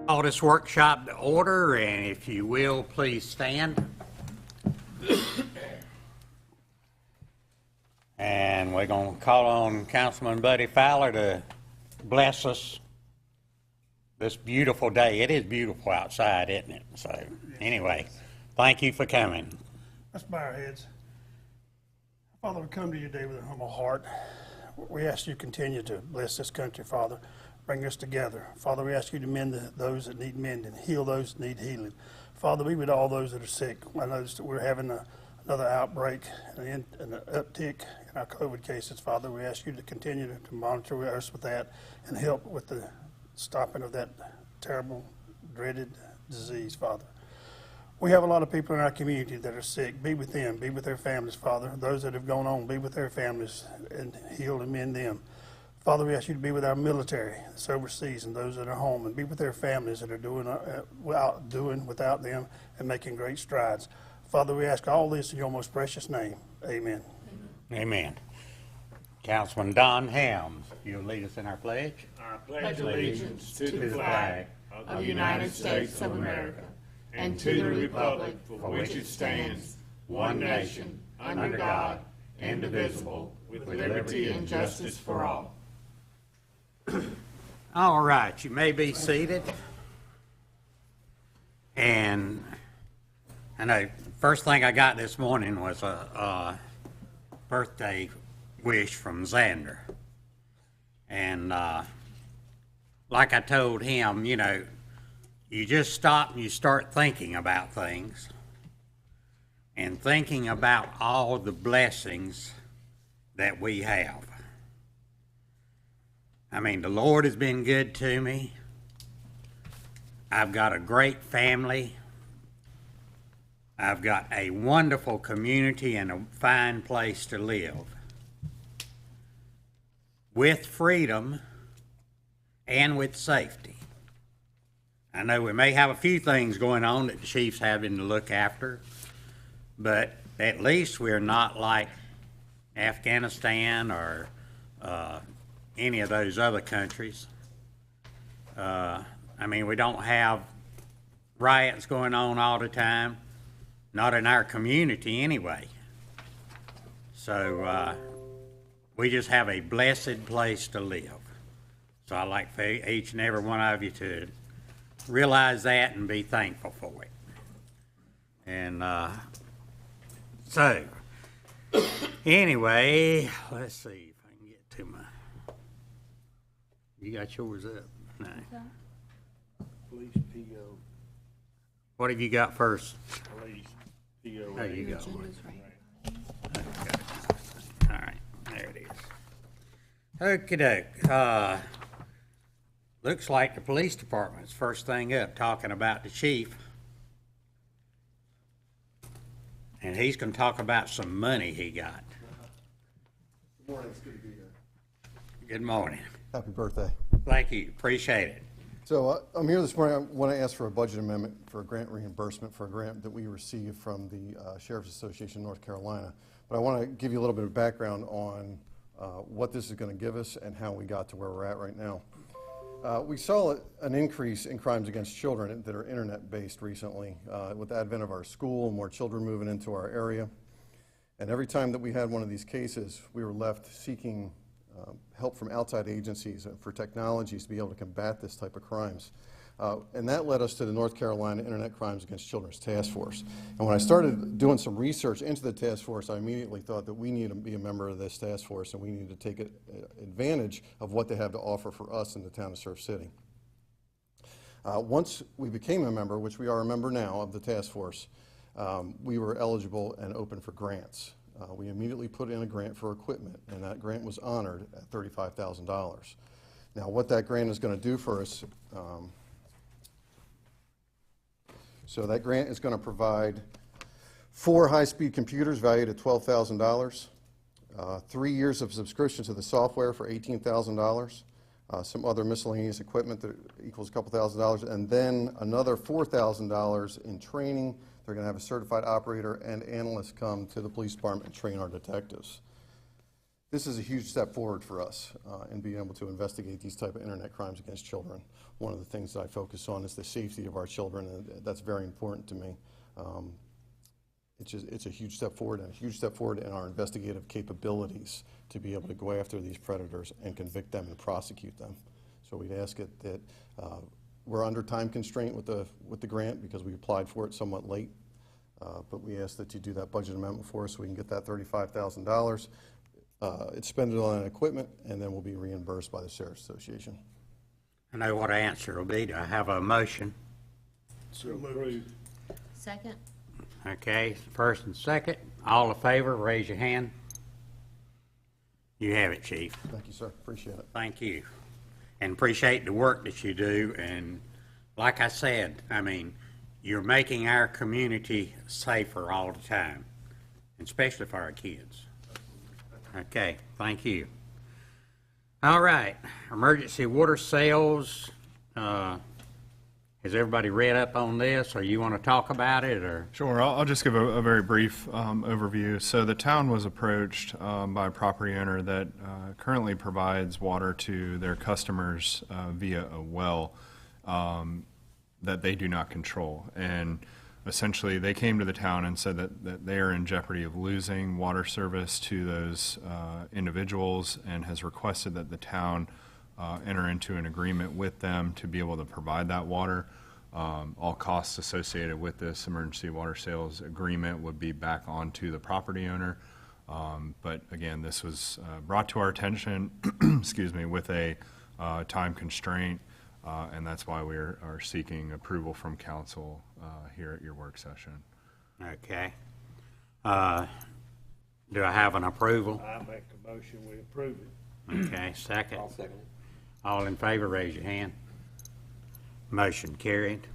Call this workshop to order, and if you will, please stand. And we're going to call on Councilman Buddy Fowler to bless us this beautiful day. It is beautiful outside, isn't it? So, anyway, thank you for coming. Let's bow our heads. Father, we come to you today with a humble heart. We ask you to continue to bless this country, Father. Bring us together. Father, we ask you to mend those that need mending, heal those that need healing. Father, be with all those that are sick. I noticed that we're having another outbreak and an uptick in our COVID cases. Father, we ask you to continue to monitor us with that and help with the stopping of that terrible, dreaded disease, Father. We have a lot of people in our community that are sick. Be with them. Be with their families, Father. Those that have gone on, be with their families and heal and mend them. Father, we ask you to be with our military that's overseas and those that are home, and be with their families that are doing without them and making great strides. Father, we ask all this in your most precious name. Amen. Amen. Councilman Don Helms, you'll lead us in our pledge. I pledge allegiance to the flag of the United States of America and to the republic for which it stands, one nation, under God, indivisible, with liberty and justice for all. All right, you may be seated. And I know first thing I got this morning was a birthday wish from Xander. And like I told him, you know, you just stop and you start thinking about things and thinking about all the blessings that we have. I mean, the Lord has been good to me. I've got a great family. I've got a wonderful community and a fine place to live. With freedom and with safety. I know we may have a few things going on that the chief's having to look after, but at least we're not like Afghanistan or any of those other countries. I mean, we don't have riots going on all the time, not in our community anyway. So we just have a blessed place to live. So I'd like for each and every one of you to realize that and be thankful for it. And so, anyway, let's see if I can get to my, you got yours up? No. Police PO. What have you got first? Police PO. There you go. All right, there it is. Okey-doke. Looks like the police department's first thing up, talking about the chief. And he's going to talk about some money he got. Good morning, it's good to be here. Good morning. Happy birthday. Thank you, appreciate it. So I'm here this morning. I want to ask for a budget amendment for a grant reimbursement for a grant that we received from the Sheriff's Association of North Carolina. But I want to give you a little bit of background on what this is going to give us and how we got to where we're at right now. We saw an increase in crimes against children that are internet-based recently with the advent of our school, more children moving into our area. And every time that we had one of these cases, we were left seeking help from outside agencies for technologies to be able to combat this type of crimes. And that led us to the North Carolina Internet Crimes Against Children's Task Force. And when I started doing some research into the task force, I immediately thought that we need to be a member of this task force and we need to take advantage of what they have to offer for us in the town of Surf City. Once we became a member, which we are a member now of the task force, we were eligible and open for grants. We immediately put in a grant for equipment, and that grant was honored at $35,000. Now, what that grant is going to do for us, so that grant is going to provide 4 high-speed computers valued at $12,000, 3 years of subscription to the software for $18,000, some other miscellaneous equipment that equals a couple $1,000s, and then another $4,000 in training. They're going to have a certified operator and analyst come to the police department and train our detectives. This is a huge step forward for us in being able to investigate these type of internet crimes against children. One of the things that I focus on is the safety of our children, and that's very important to me. It's a huge step forward, and a huge step forward in our investigative capabilities to be able to go after these predators and convict them and prosecute them. So we'd ask it that we're under time constraint with the grant because we applied for it somewhat late, but we ask that you do that budget amendment for us so we can get that $35,000. It's spent on equipment, and then we'll be reimbursed by the Sheriff's Association. I know what the answer will be. Do I have a motion? So moved. Second. Okay, first and second. All in favor, raise your hand. You have it, Chief. Thank you, sir. Appreciate it. Thank you. And appreciate the work that you do. And like I said, I mean, you're making our community safer all the time, especially for our kids. Okay, thank you. All right, emergency water sales. Has everybody read up on this, or you want to talk about it, or? Sure, I'll just give a very brief overview. So the town was approached by a property owner that currently provides water to their customers via a well that they do not control. And essentially, they came to the town and said that they are in jeopardy of losing water service to those individuals, and has requested that the town enter into an agreement with them to be able to provide that water. All costs associated with this emergency water sales agreement would be back onto the property owner. But again, this was brought to our attention, excuse me, with a time constraint, and that's why we are seeking approval from council here at your work session. Okay. Do I have an approval? I make a motion, we approve it. Okay, second. I'll second it. All in favor, raise your hand. Motion carried.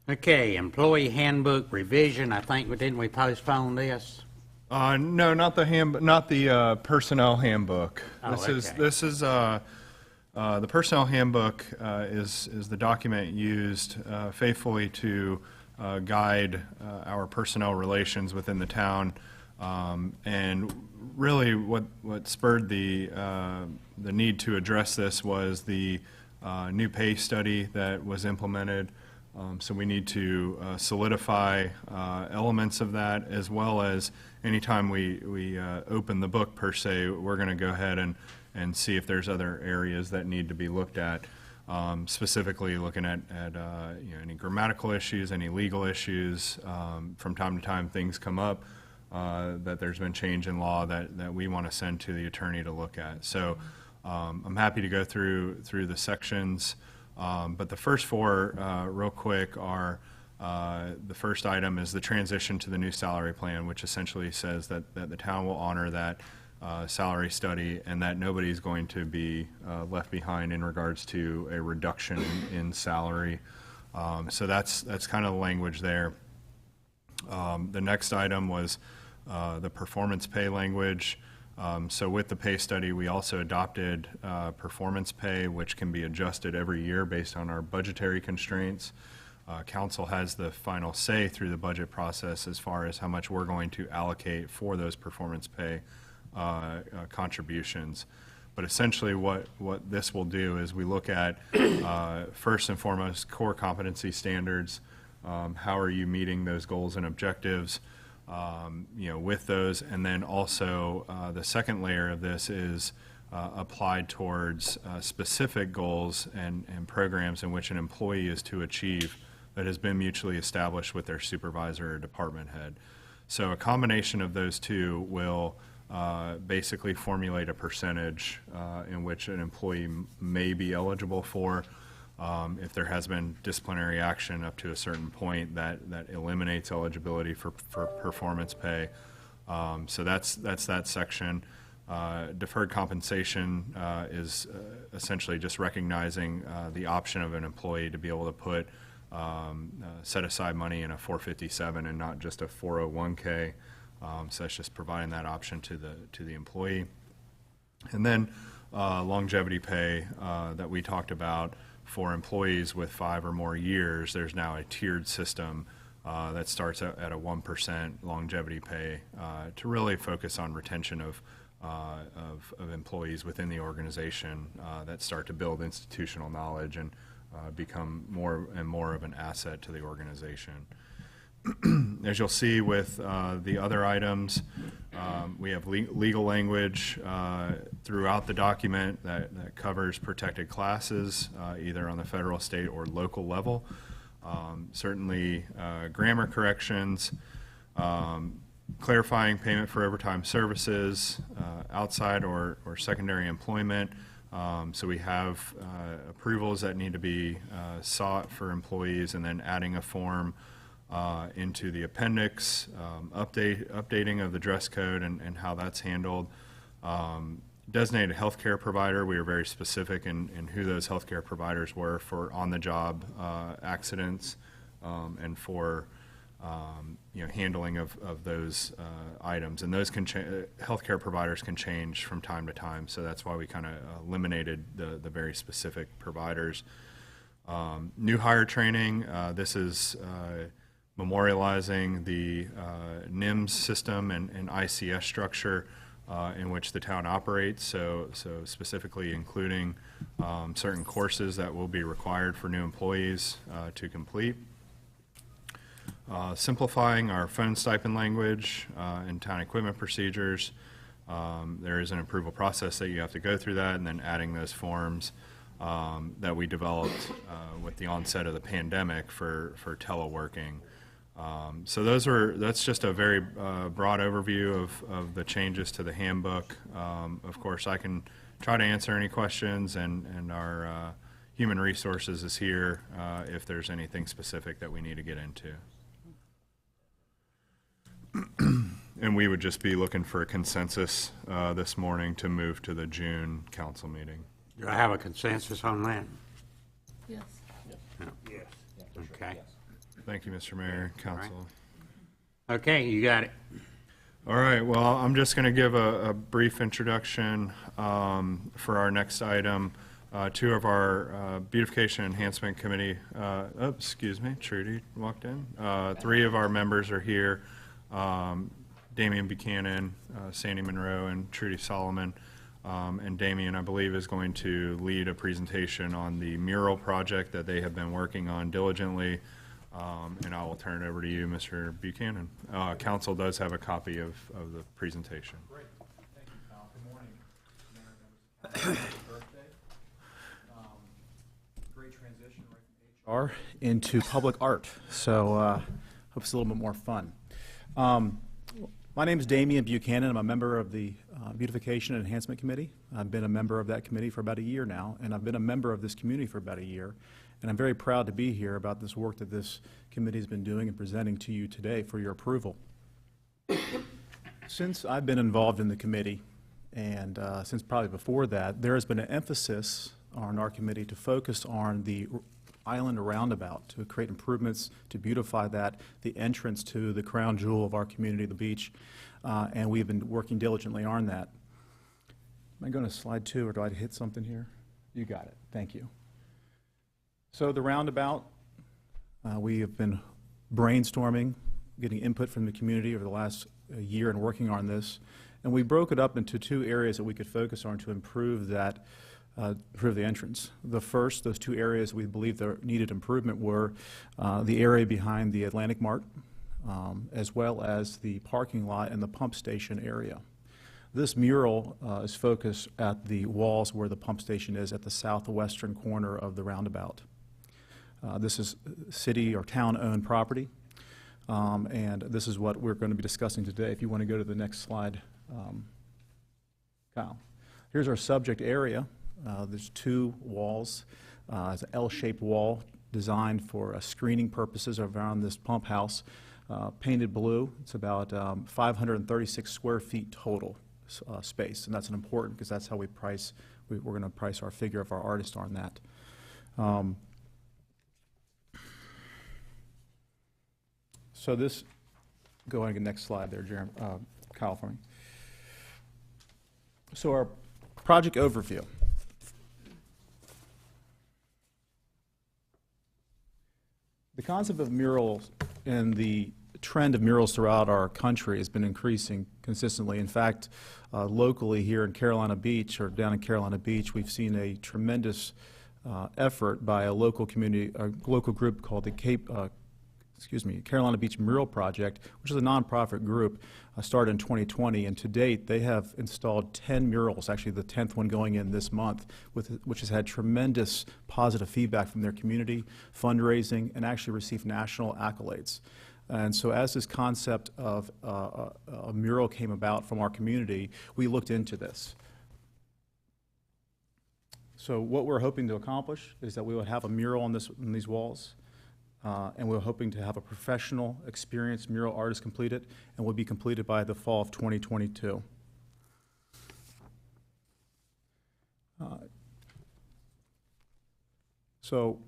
Okay, employee handbook revision. I think, didn't we postpone this? No, not the personnel handbook. Oh, This is the personnel handbook is the document used faithfully to guide our personnel relations within the town, and really what spurred the need to address this was the new pay study that was implemented. So we need to solidify elements of that, as well as anytime we open the book per se, we're going to go ahead and see if there's other areas that need to be looked at, specifically looking at any grammatical issues, any legal issues. From time to time things come up that there's been change in law that we want to send to the attorney to look at. So I'm happy to go through the sections, but the first four, real quick, are the first item is the transition to the new salary plan, which essentially says that the town will honor that salary study, and that nobody's going to be left behind in regards to a reduction in salary. So that's kind of the language there. The next item was the performance pay language. So with the pay study, we also adopted performance pay, which can be adjusted every year based on our budgetary constraints. Council has the final say through the budget process as far as how much we're going to allocate for those performance pay contributions. But essentially what this will do is we look at, first and foremost, core competency standards. How are you meeting those goals and objectives? With those, and then also the second layer of this is applied towards specific goals and programs in which an employee is to achieve that has been mutually established with their supervisor or department head. So a combination of those two will basically formulate a percentage in which an employee may be eligible for. If there has been disciplinary action up to a certain point, that eliminates eligibility for performance pay. So that's that section. Deferred compensation is essentially just recognizing the option of an employee to be able to put set aside money in a 457 and not just a 401k. So that's just providing that option to the employee. And then longevity pay that we talked about. For employees with 5 or more years, there's now a tiered system that starts at a 1% longevity pay to really focus on retention of employees within the organization that start to build institutional knowledge and become more and more of an asset to the organization. As you'll see with the other items, we have legal language throughout the document that covers protected classes, either on the federal, state, or local level. Certainly grammar corrections, clarifying payment for overtime services, outside or secondary employment. So we have approvals that need to be sought for employees, and then adding a form into the appendix, updating of the dress code and how that's handled. Designated healthcare provider, we were very specific in who those healthcare providers were for on-the-job accidents and for handling of those items. And those healthcare providers can change from time to time, so that's why we kind of eliminated the very specific providers. New hire training, this is memorializing the NIMS system and ICS structure in which the town operates, so specifically including certain courses that will be required for new employees to complete. Simplifying our phone stipend language and town equipment procedures. There is an approval process that you have to go through that, and then adding those forms that we developed with the onset of the pandemic for teleworking. So that's just a very broad overview of the changes to the handbook. Of course, I can try to answer any questions, and our human resources is here if there's anything specific that we need to get into. And we would just be looking for a consensus this morning to move to the June council meeting. Do I have a consensus on that? Yes. Yes. Okay. Thank you, Mr. Mayor, Council. Okay, you got it. All right, well, I'm just going to give a brief introduction for our next item. Two of our Beautification Enhancement Committee, excuse me, Trudy walked in. Three of our members are here. Damian Buchanan, Sandy Monroe, and Trudy Solomon. And Damian, I believe, is going to lead a presentation on the mural project that they have been working on diligently. And I will turn it over to you, Mr. Buchanan. Council does have a copy of the presentation. Great. Thank you, Kyle. Good morning. Birthday. Great transition right from HR into public art. So hope it's a little bit more fun. My name is Damian Buchanan. I'm a member of the Beautification and Enhancement Committee. I've been a member of that committee for about a year now, and I've been a member of this community for about a year. And I'm very proud to be here about this work that this committee has been doing and presenting to you today for your approval. Since I've been involved in the committee, and since probably before that, there has been an emphasis on our committee to focus on the island roundabout, to create improvements, to beautify that, the entrance to the crown jewel of our community, the beach, and we've been working diligently on that. Am I going to slide 2, or do I hit something here? You got it. Thank you. So the roundabout, we have been brainstorming, getting input from the community over the last year and working on this, and we broke it up into 2 areas that we could focus on to improve that, improve the entrance. The first, those 2 areas we believe that needed improvement were the area behind the Atlantic Mart, as well as the parking lot and the pump station area. This mural is focused at the walls where the pump station is at the southwestern corner of the roundabout. This is city or town-owned property, and this is what we're going to be discussing today. If you want to go to the next slide, Kyle. Here's our subject area. There's 2 walls. It's an L-shaped wall designed for screening purposes around this pump house, painted blue. It's about 536 square feet total space, and that's important because that's how we price. We're going to price our figure of our artist on that. So this, go ahead and next slide there, Jeremy, Kyle, for me. So our project overview. The concept of murals and the trend of murals throughout our country has been increasing consistently. In fact, locally here in Carolina Beach, or down in Carolina Beach, we've seen a tremendous effort by a local community, a local group called the Carolina Beach Mural Project, which is a nonprofit group, started in 2020, and to date they have installed 10 murals, actually the 10th one going in this month, which has had tremendous positive feedback from their community, fundraising, and actually received national accolades. And so as this concept of a mural came about from our community, we looked into this. So what we're hoping to accomplish is that we would have a mural on these walls, and we're hoping to have a professional, experienced mural artist complete it, and will be completed by the fall of 2022. So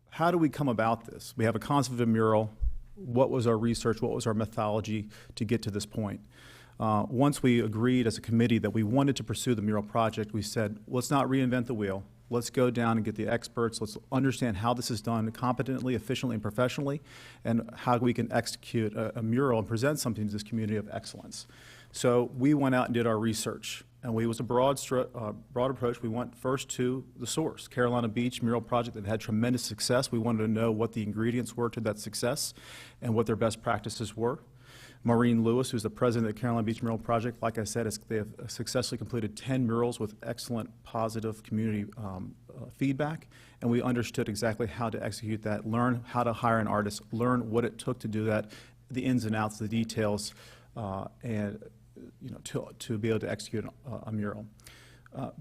how do we come about this? We have a concept of a mural. What was our research? What was our methodology to get to this point? Once we agreed as a committee that we wanted to pursue the mural project, we said, let's not reinvent the wheel. Let's go down and get the experts. Let's understand how this is done competently, efficiently, and professionally, and how we can execute a mural and present something to this community of excellence. So we went out and did our research, and it was a broad approach. We went first to the source, Carolina Beach Mural Project, that had tremendous success. We wanted to know what the ingredients were to that success and what their best practices were. Maureen Lewis, who's the president of the Carolina Beach Mural Project, like I said, they have successfully completed 10 murals with excellent positive community feedback, and we understood exactly how to execute that, learn how to hire an artist, learn what it took to do that, the ins and outs, the details, and to be able to execute a mural.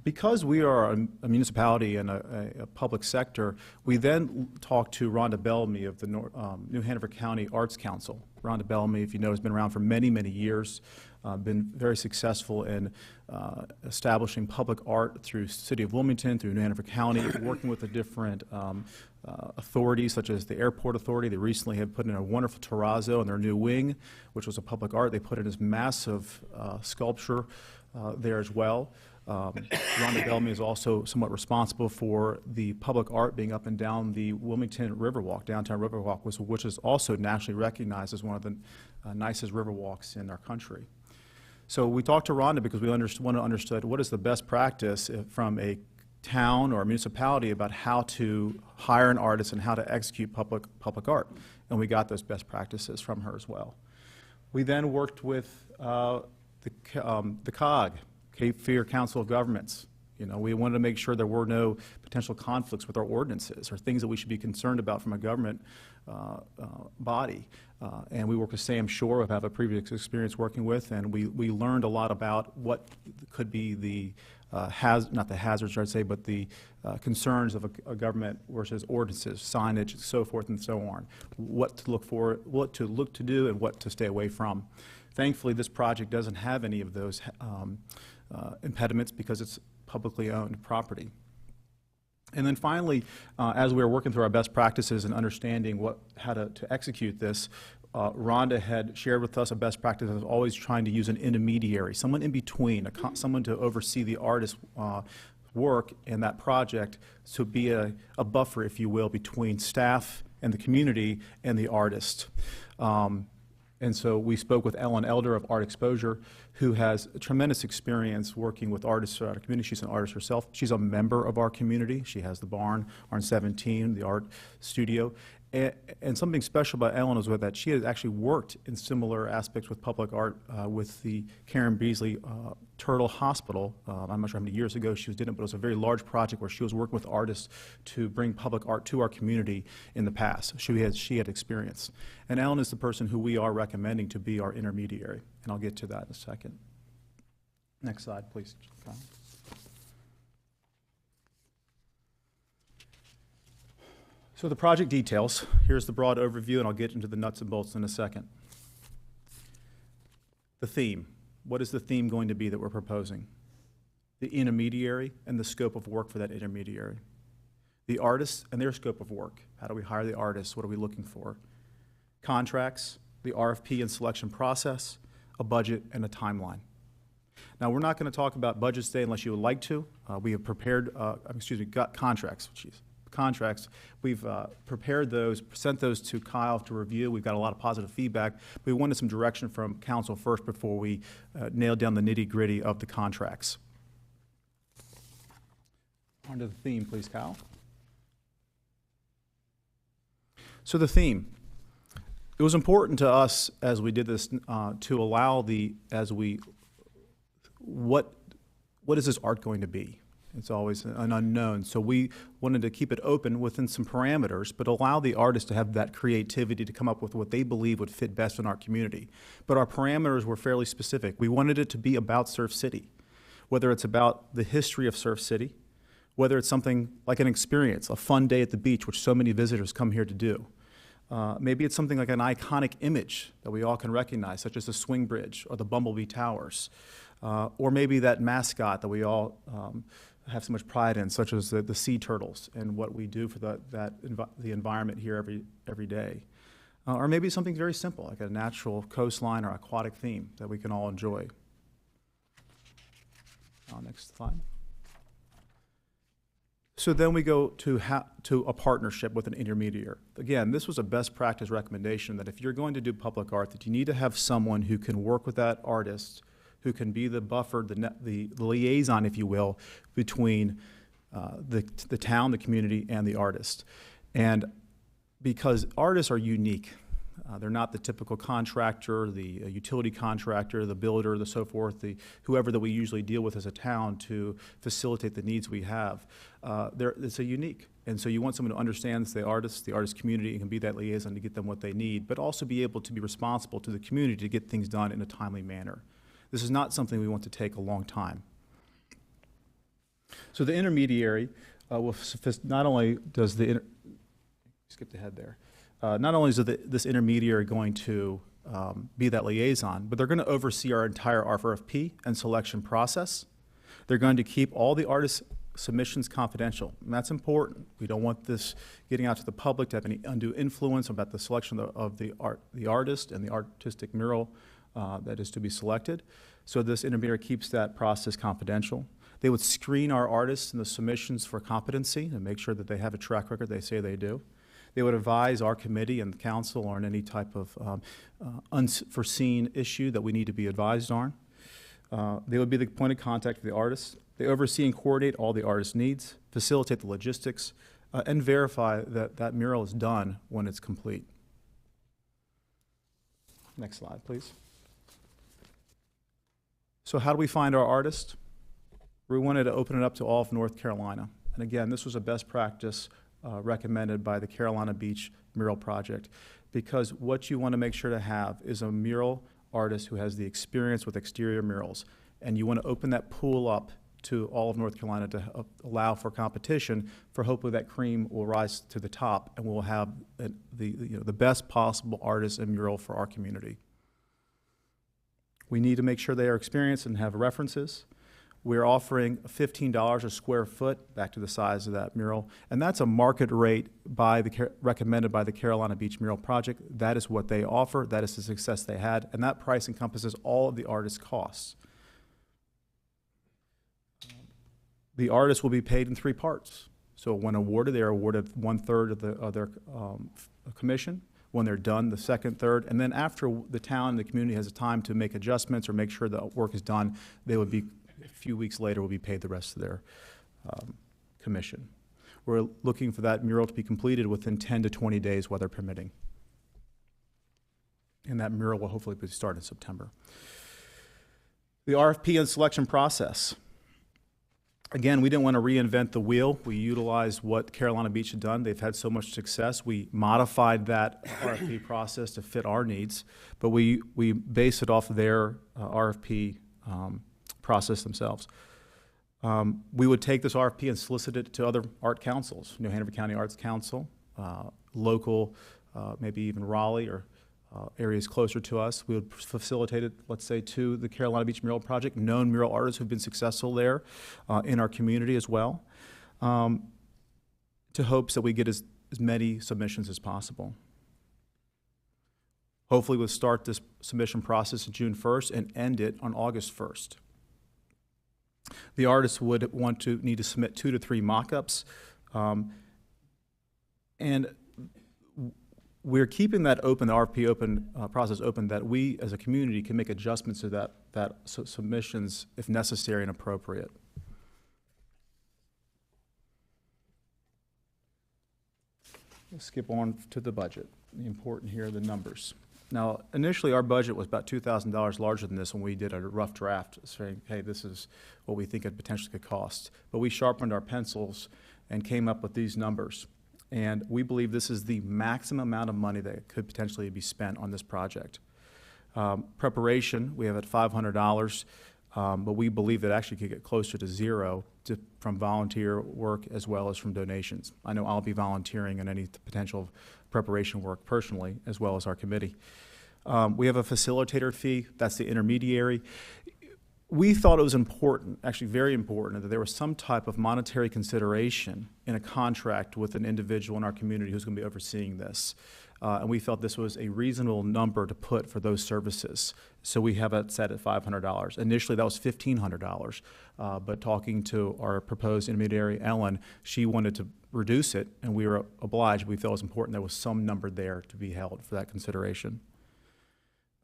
Because we are a municipality and a public sector, we then talked to Rhonda Bellamy of the New Hanover County Arts Council. Rhonda Bellamy, if you know, has been around for many, many years, been very successful in establishing public art through City of Wilmington, through New Hanover County, working with the different authorities such as the Airport Authority. They recently have put in a wonderful terrazzo in their new wing, which was a public art. They put in this massive sculpture there as well. Rhonda Bellamy is also somewhat responsible for the public art being up and down the Wilmington Riverwalk, downtown Riverwalk, which is also nationally recognized as one of the nicest riverwalks in our country. So we talked to Rhonda because we want to understand what is the best practice from a town or a municipality about how to hire an artist and how to execute public art. And we got those best practices from her as well. We then worked with the COG, Cape Fear Council of Governments. We wanted to make sure there were no potential conflicts with our ordinances or things that we should be concerned about from a government body. And we work with Sam Shore, who I have a previous experience working with, and we learned a lot about what could be the not the hazards, I'd say, but the concerns of a government versus ordinances, signage, so forth and so on. What to look for, what to look to do, and what to stay away from. Thankfully, this project doesn't have any of those impediments because it's publicly owned property. And then finally, as we were working through our best practices and understanding how to execute this, Rhonda had shared with us a best practice of always trying to use an intermediary, someone in between, someone to oversee the artist's work in that project, to be a buffer, if you will, between staff and the community and the artist. And so we spoke with Ellen Elder of Art Exposure, who has tremendous experience working with artists throughout our community. She's an artist herself. She's a member of our community. She has the barn on 17, the art studio. And something special about Ellen was that she has actually worked in similar aspects with public art with the Karen Beasley Turtle Hospital. I'm not sure how many years ago she did it, but it was a very large project where she was working with artists to bring public art to our community in the past. She had experience. And Ellen is the person who we are recommending to be our intermediary. And I'll get to that in a second. Next slide, please. So the project details, here's the broad overview, and I'll get into the nuts and bolts in a second. The theme. What is the theme going to be that we're proposing? The intermediary and the scope of work for that intermediary. The artists and their scope of work. How do we hire the artists? What are we looking for? Contracts, the RFP and selection process, a budget, and a timeline. Now, we're not going to talk about budgets today unless you would like to. We have prepared, got contracts. Jeez. contracts. We've prepared those, sent those to Kyle to review. We've got a lot of positive feedback. We wanted some direction from council first before we nailed down the nitty-gritty of the contracts. On to the theme, please, Kyle. So the theme. It was important to us as we did this to allow what is this art going to be? It's always an unknown. So we wanted to keep it open within some parameters, but allow the artists to have that creativity to come up with what they believe would fit best in our community. But our parameters were fairly specific. We wanted it to be about Surf City, whether it's about the history of Surf City, whether it's something like an experience, a fun day at the beach, which so many visitors come here to do. Maybe it's something like an iconic image that we all can recognize, such as the Swing Bridge or the Bumblebee Towers. Or maybe that mascot that we all have so much pride in, such as the sea turtles and what we do for the environment here every day. Or maybe something very simple, like a natural coastline or aquatic theme that we can all enjoy. Next slide. So then we go to a partnership with an intermediary. Again, this was a best practice recommendation that if you're going to do public art, that you need to have someone who can work with that artist, who can be the buffer, the liaison, if you will, between the town, the community, and the artist. And because artists are unique, they're not the typical contractor, the utility contractor, the builder, the so forth, whoever that we usually deal with as a town to facilitate the needs we have. It's a unique. And so you want someone who understands the artist community, and can be that liaison to get them what they need, but also be able to be responsible to the community to get things done in a timely manner. This is not something we want to take a long time. So the intermediary will not only does skip ahead there. Not only is this intermediary going to be that liaison, but they're going to oversee our entire RFP and selection process. They're going to keep all the artist submissions confidential, and that's important. We don't want this getting out to the public to have any undue influence about the selection of the artist and the artistic mural that is to be selected. So this intermediary keeps that process confidential. They would screen our artists and the submissions for competency and make sure that they have a track record they say they do. They would advise our committee and the council on any type of unforeseen issue that we need to be advised on. They would be the point of contact for the artists. They oversee and coordinate all the artist's needs, facilitate the logistics, and verify that that mural is done when it's complete. Next slide, please. So how do we find our artist? We wanted to open it up to all of North Carolina. And again, this was a best practice recommended by the Carolina Beach Mural Project, because what you want to make sure to have is a mural artist who has the experience with exterior murals, and you want to open that pool up to all of North Carolina to allow for competition, for hopefully that cream will rise to the top and we'll have the best possible artist and mural for our community. We need to make sure they are experienced and have references. We're offering $15 a square foot, back to the size of that mural, and that's a market rate recommended by the Carolina Beach Mural Project. That is what they offer, that is the success they had, and that price encompasses all of the artist's costs. The artists will be paid in 3 parts. So when awarded, they are awarded 1/3 of their commission. When they're done, the 2nd, 3rd, and then after the town and the community has a time to make adjustments or make sure the work is done, they would be, a few weeks later, will be paid the rest of their commission. We're looking for that mural to be completed within 10 to 20 days, weather permitting. And that mural will hopefully be started in September. The RFP and selection process. Again, we didn't want to reinvent the wheel. We utilized what Carolina Beach had done. They've had so much success. We modified that RFP process to fit our needs, but we based it off of their RFP process themselves. We would take this RFP and solicit it to other art councils, New Hanover County Arts Council, local, maybe even Raleigh or areas closer to us. We would facilitate it, let's say, to the Carolina Beach Mural Project, known mural artists who've been successful there in our community as well, to hopes that we get as many submissions as possible. Hopefully we'll start this submission process on June 1st and end it on August 1st. The artists would need to submit 2 to 3 mock-ups. And we're keeping that open, the RFP open, process open, that we as a community can make adjustments to that submissions if necessary and appropriate. Let's skip on to the budget. The important here are the numbers. Now, initially, our budget was about $2,000 larger than this when we did a rough draft, saying, hey, this is what we think it potentially could cost. But we sharpened our pencils and came up with these numbers. And we believe this is the maximum amount of money that could potentially be spent on this project. Preparation, we have at $500, but we believe that actually could get closer to zero from volunteer work as well as from donations. I know I'll be volunteering in any potential preparation work personally, as well as our committee. We have a facilitator fee, that's the intermediary. We thought it was important, actually very important, that there was some type of monetary consideration in a contract with an individual in our community who's going to be overseeing this. And we felt this was a reasonable number to put for those services. So we have it set at $500. Initially, that was $1,500. But talking to our proposed intermediary, Ellen, she wanted to reduce it, and we were obliged. We felt it was important there was some number there to be held for that consideration.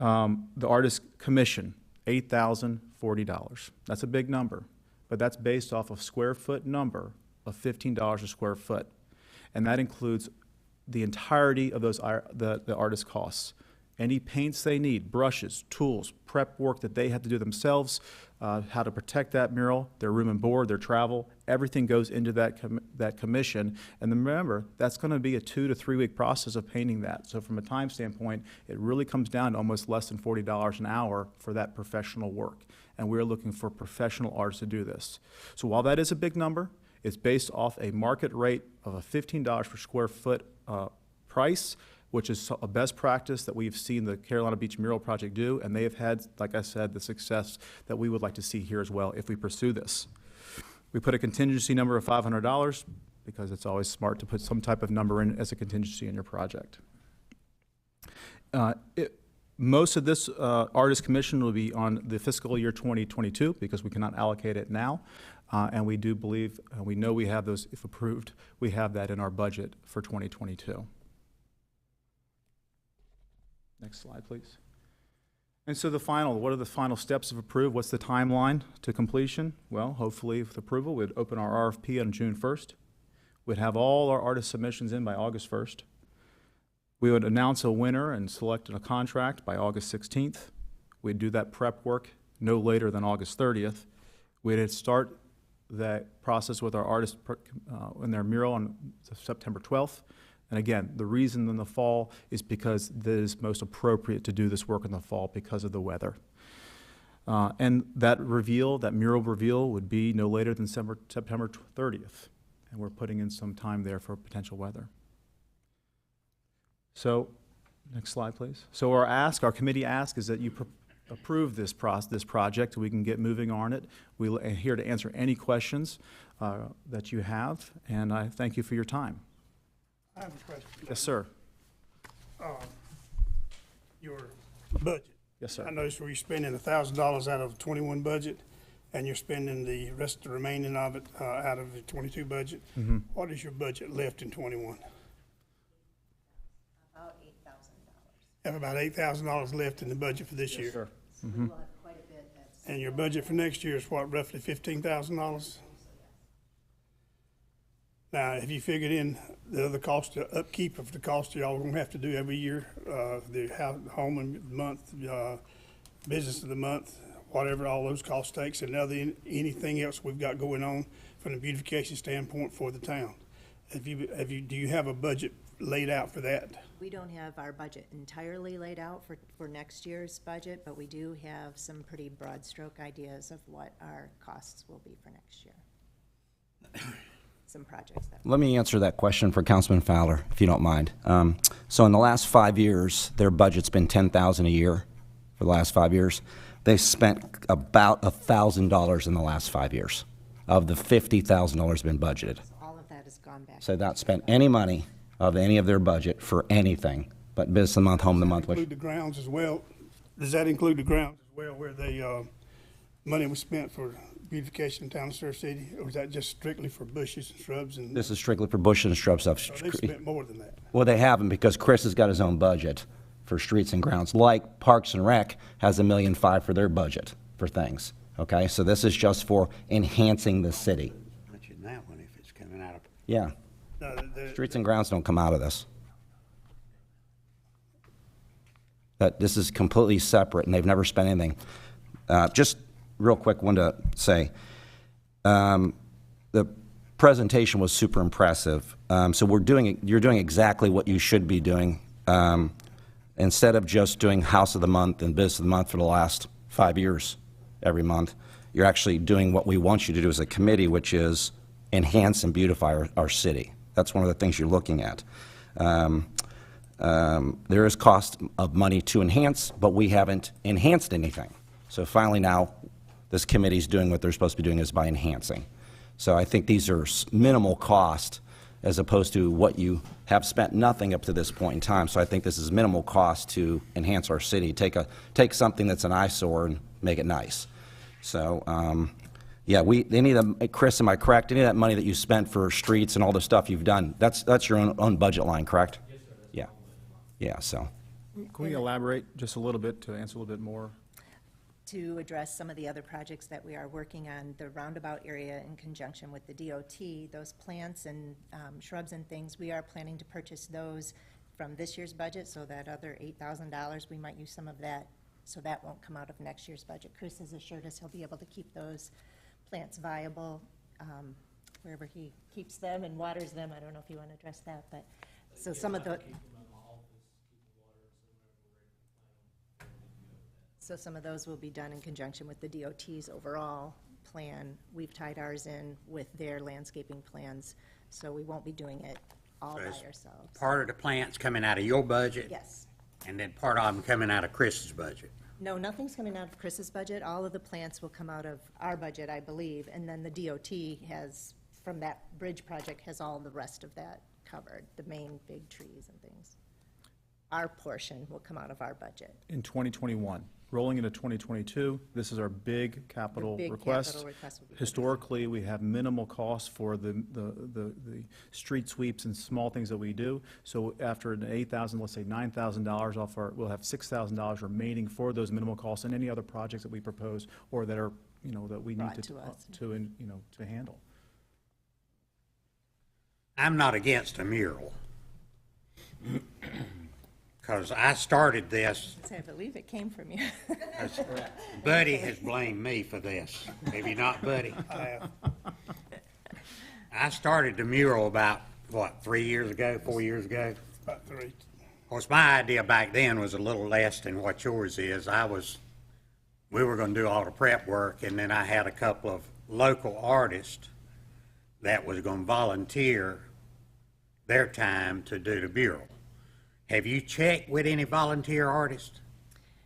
The artist commission, $8,040. That's a big number, but that's based off of square foot number of $15 a square foot. And that includes the entirety of those the artist costs. Any paints they need, brushes, tools, prep work that they have to do themselves, how to protect that mural, their room and board, their travel, everything goes into that commission. And then remember, that's going to be a 2 to 3 week process of painting that. So from a time standpoint, it really comes down to almost less than $40 an hour for that professional work. And we're looking for professional artists to do this. So while that is a big number, it's based off a market rate of a $15 per square foot price, which is a best practice that we've seen the Carolina Beach Mural Project do, and they have had, like I said, the success that we would like to see here as well if we pursue this. We put a contingency number of $500 because it's always smart to put some type of number in as a contingency in your project. Most of this artist commission will be on the fiscal year 2022 because we cannot allocate it now. And we do believe, we know we have those, if approved, we have that in our budget for 2022. Next slide, please. And so what are the final steps of approval? What's the timeline to completion? Well, hopefully with approval, we'd open our RFP on June 1st. We'd have all our artist submissions in by August 1st. We would announce a winner and select a contract by August 16th. We'd do that prep work no later than August 30th. We'd start that process with our artists in their mural on September 12th. And again, the reason in the fall is because it is most appropriate to do this work in the fall because of the weather. And that mural reveal would be no later than September 30th. And we're putting in some time there for potential weather. So, next slide, please. So our committee ask is that you approve this project so we can get moving on it. We're here to answer any questions that you have, and I thank you for your time. I have a question. Yes, sir. Your budget. Yes, sir. I noticed where you're spending $1,000 out of the 21 budget, and you're spending the rest, the remaining of it out of the 22 budget. Mm-hmm. What is your budget left in 21? About $8,000. Have about $8,000 left in the budget for this year. Yes, sir. So we will have quite a bit that's. And your budget for next year is what, roughly $15,000? Now, have you figured in the other cost, the upkeep of the cost y'all are gonna have to do every year? The home and month, business of the month, whatever all those costs takes, and anything else we've got going on from the beautification standpoint for the town. Do you have a budget laid out for that? We don't have our budget entirely laid out for next year's budget, but we do have some pretty broad stroke ideas of what our costs will be for next year. Some projects that. Let me answer that question for Councilman Fowler, if you don't mind. So in the last 5 years, their budget's been $10,000 a year for the last 5 years. They've spent about $1,000 in the last 5 years of the $50,000 been budgeted. All of that has gone back. So not spent any money of any of their budget for anything but business of the month, home of the month. Include the grounds as well? Does that include the grounds as well, where the money was spent for beautification in Town of Center City, or is that just strictly for bushes and shrubs and? This is strictly for bushes and shrub stuff. Oh, they've spent more than that. Well, they haven't, because Chris has got his own budget for streets and grounds, like Parks and Rec has $1.5 million for their budget for things, okay? So this is just for enhancing the city. Much in that one if it's coming out of. Yeah, No, streets and grounds don't come out of this. That this is completely separate, and they've never spent anything. Just real quick, wanted to say, the presentation was super impressive. So you're doing exactly what you should be doing. Instead of just doing House of the Month and Business of the Month for the last 5 years, every month, you're actually doing what we want you to do as a committee, which is enhance and beautify our city. That's one of the things you're looking at. There is cost of money to enhance, but we haven't enhanced anything. So finally now, this committee's doing what they're supposed to be doing, is by enhancing. So I think these are minimal cost as opposed to what you have spent nothing up to this point in time. So I think this is minimal cost to enhance our city. Take something that's an eyesore and make it nice. So, yeah, Chris, am I correct? Any of that money that you spent for streets and all the stuff you've done, that's your own budget line, correct? Yes, sir. Yeah. Yeah, so. Can we elaborate just a little bit to answer a little bit more? To address some of the other projects that we are working on, the roundabout area in conjunction with the DOT, those plants and shrubs and things, we are planning to purchase those from this year's budget, so that other $8,000, we might use some of that, so that won't come out of next year's budget. Chris has assured us he'll be able to keep those plants viable wherever he keeps them and waters them. I don't know if you want to address that, but so some of the... So some of those will be done in conjunction with the DOT's overall plan. We've tied ours in with their landscaping plans, so we won't be doing it all by ourselves. Part of the plants coming out of your budget? Yes. And then part of them coming out of Chris's budget? No, nothing's coming out of Chris's budget. All of the plants will come out of our budget, I believe, and then the DOT has, from that bridge project, has all the rest of that covered, the main big trees and things. Our portion will come out of our budget. In 2021, rolling into 2022, this is our big capital Big request. capital request will be for Historically, we have minimal costs for the street sweeps and small things that we do. So after an $8,000, let's say $9,000 off our, we'll have $6,000 remaining for those minimal costs and any other projects that we propose or that are, that we need Brought to us. to handle. I'm not against a mural. Because I started this, I believe it came from you. Buddy has blamed me for this. Maybe not Buddy. I started the mural about, 3 years ago, 4 years ago? About 3. Of course, my idea back then was a little less than what yours is. We were going to do all the prep work, and then I had a couple of local artists that was going to volunteer their time to do the mural. Have you checked with any volunteer artists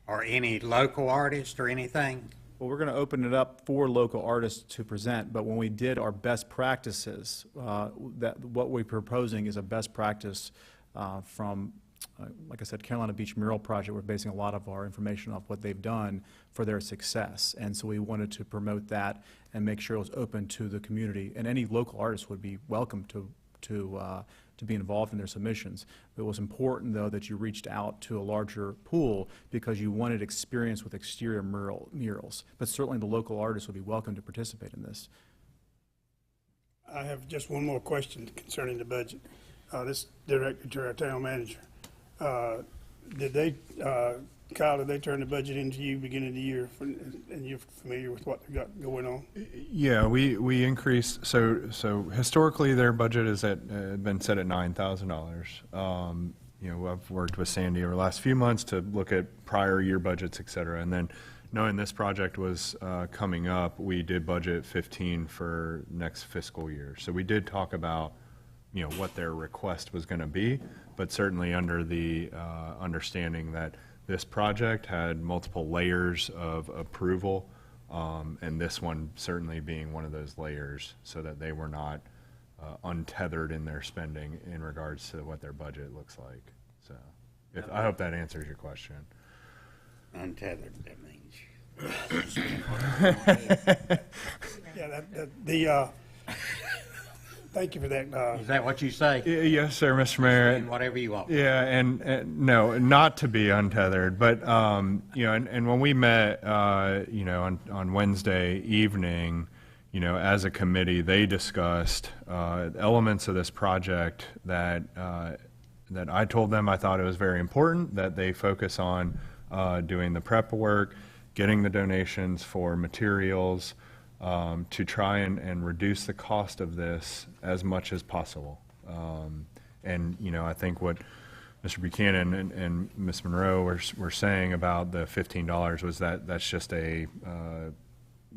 or any local artists or anything? Well, we're going to open it up for local artists to present, but when we did our best practices, what we're proposing is a best practice from, like I said, Carolina Beach Mural Project. We're basing a lot of our information off what they've done for their success, and so we wanted to promote that and make sure it was open to the community, and any local artist would be welcome to be involved in their submissions. It was important, though, that you reached out to a larger pool because you wanted experience with exterior murals. But certainly the local artists would be welcome to participate in this. I have just one more question concerning the budget. This directed to our town manager. Kyle, did they turn the budget into you beginning of the year, and you're familiar with what they got going on? Yeah, we increased, so historically their budget is been set at $9,000. I've worked with Sandy over the last few months to look at prior year budgets, et cetera, and then knowing this project was coming up, we did budget 15 for next fiscal year. So we did talk about what their request was going to be, but certainly under the understanding that this project had multiple layers of approval, and this one certainly being one of those layers, so that they were not untethered in their spending in regards to what their budget looks like. So I hope that answers your question. Untethered, that means Yeah, thank you for that. Is that what you say? Yes, sir, Mr. Mayor. And whatever you want. Yeah, and no, not to be untethered, but, you know, and when we met, you know, on Wednesday evening, you know, as a committee, they discussed elements of this project that I told them I thought it was very important that they focus on doing the prep work, getting the donations for materials, to try and reduce the cost of this as much as possible. And, you know, I think what Mr. Buchanan and Ms. Monroe were saying about the $15 was that's just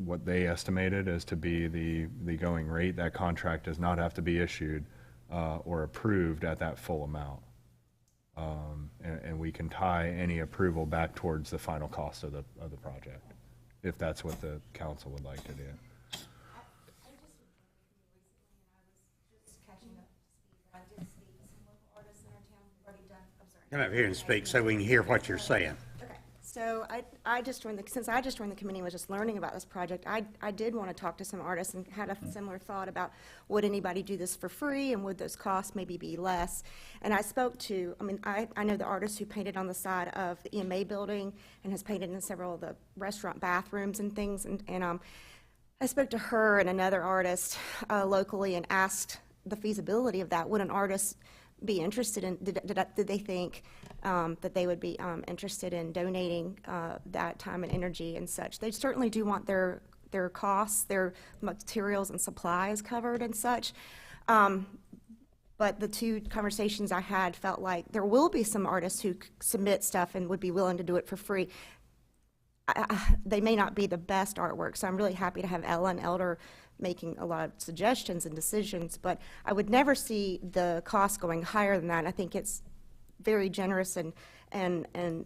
what they estimated as to be the going rate. That contract does not have to be issued or approved at that full amount. And we can tie any approval back towards the final cost of the project, if that's what the council would like to do. Come up here and speak so we can hear what you're saying. Okay, so I just joined since I just joined the committee and was just learning about this project, I did want to talk to some artists and had a similar thought about would anybody do this for free and would those costs maybe be less? And I spoke to, I know the artist who painted on the side of the EMA building and has painted in several of the restaurant bathrooms and things, and I spoke to her and another artist locally and asked the feasibility of that. Would an artist be interested in, did they think that they would be interested in donating that time and energy and such? They certainly do want their costs, their materials and supplies covered and such. But the two conversations I had felt like there will be some artists who submit stuff and would be willing to do it for free. They may not be the best artwork, so I'm really happy to have Ella and Elder making a lot of suggestions and decisions, but I would never see the cost going higher than that. I think it's very generous and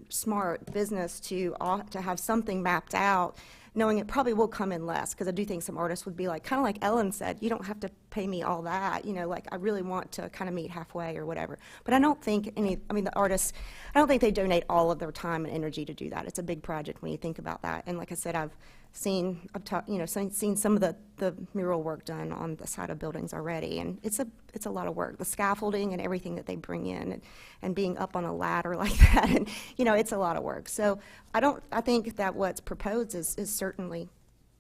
smart business to have something mapped out, knowing it probably will come in less, because I do think some artists would be like, kind of like Ellen said, you don't have to pay me all that, you know, like I really want to kind of meet halfway or whatever. But I don't think the artists, I don't think they donate all of their time and energy to do that. It's a big project when you think about that. And like I said, I've seen some of the mural work done on the side of buildings already, and it's a lot of work. The scaffolding and everything that they bring in, and being up on a ladder like that, and you know, it's a lot of work. So I think that what's proposed is certainly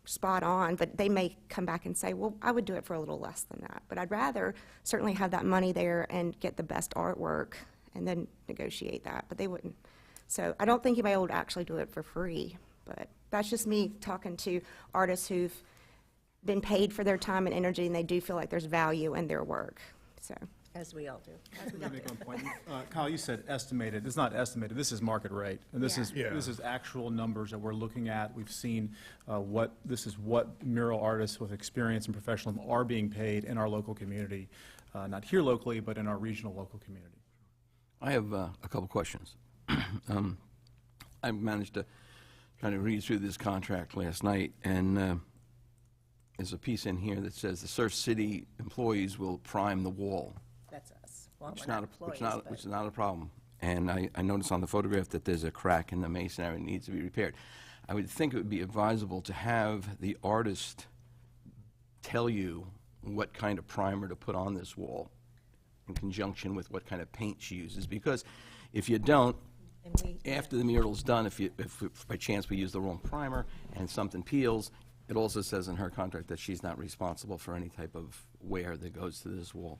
spot on, but they may come back and say, well, I would do it for a little less than that. But I'd rather certainly have that money there and get the best artwork and then negotiate that, but they wouldn't. So I don't think anybody would actually do it for free, but that's just me talking to artists who've been paid for their time and energy, and they do feel like there's value in their work, so. As we all do. Let me make one point. Kyle, you said estimated. It's not estimated. This is market rate. And this is actual numbers that we're looking at. We've seen what mural artists with experience and professionalism are being paid in our local community. Not here locally, but in our regional local community. I have a couple questions. I managed to kind of read through this contract last night, and there's a piece in here that says the Surf City employees will prime the wall. That's us. Well, Which we're not which employees, is not a problem. And I noticed on the photograph that there's a crack in the masonry that needs to be repaired. I would think it would be advisable to have the artist tell you what kind of primer to put on this wall in conjunction with what kind of paint she uses, because if you don't, after the mural's done, if by chance we use the wrong primer and something peels, it also says in her contract that she's not responsible for any type of wear that goes to this wall.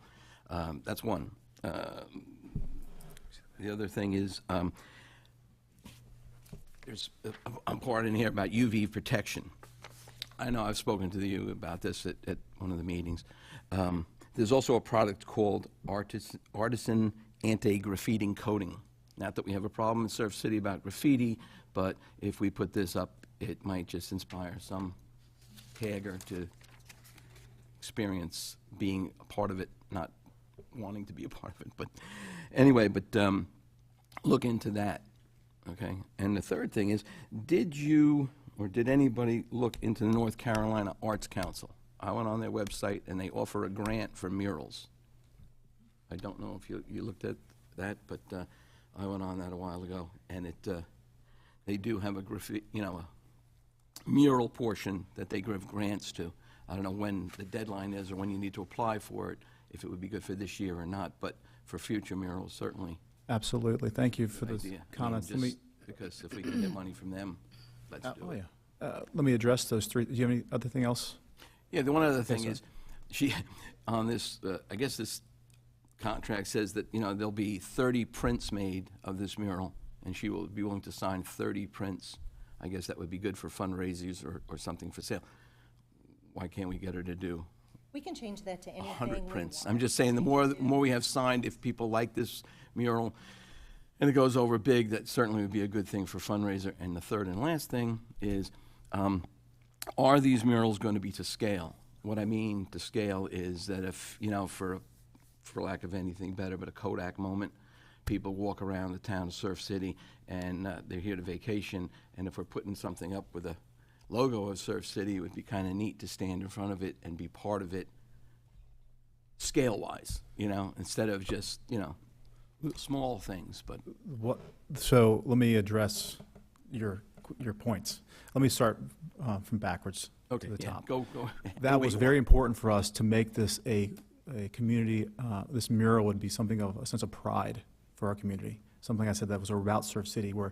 That's one. The other thing is, there's a part in here about UV protection. I know I've spoken to you about this at one of the meetings. There's also a product called Artisan Anti-Graffiting Coating. Not that we have a problem in Surf City about graffiti, but if we put this up, it might just inspire some tagger to experience being a part of it, not wanting to be a part of it. But anyway, look into that, okay? And the third thing is, did you or did anybody look into the North Carolina Arts Council? I went on their website, and they offer a grant for murals. I don't know if you looked at that, but I went on that a while ago, and they do have a graffiti, mural portion that they give grants to. I don't know when the deadline is or when you need to apply for it, if it would be good for this year or not, but for future murals, certainly. Absolutely. Thank you for those idea. comments. I mean, just because if we can get money from them, let's do Oh, it. yeah. Let me address those three. Do you have any other thing else? Yeah, the one other thing sir. is, she, on this, I guess this contract says that, there'll be 30 prints made of this mural, and she will be willing to sign 30 prints. I guess that would be good for fundraisers or something for sale. Why can't we get her to do We can change that to anything 100 we prints? want. I'm just saying, the more we have signed, if people like this mural, and it goes over big, that certainly would be a good thing for fundraiser. And the third and last thing is, are these murals going to be to scale? What I mean to scale is that if, for lack of anything better, but a Kodak moment, people walk around the town of Surf City and they're here to vacation, and if we're putting something up with a logo of Surf City, it would be kind of neat to stand in front of it and be part of it scale-wise, instead of just, small things, but. So let me address your points. Let me start from backwards Okay, to the yeah, top. go. That was very important for us to make this a community, this mural would be something of a sense of pride for our community. Something I said that was about Surf City, where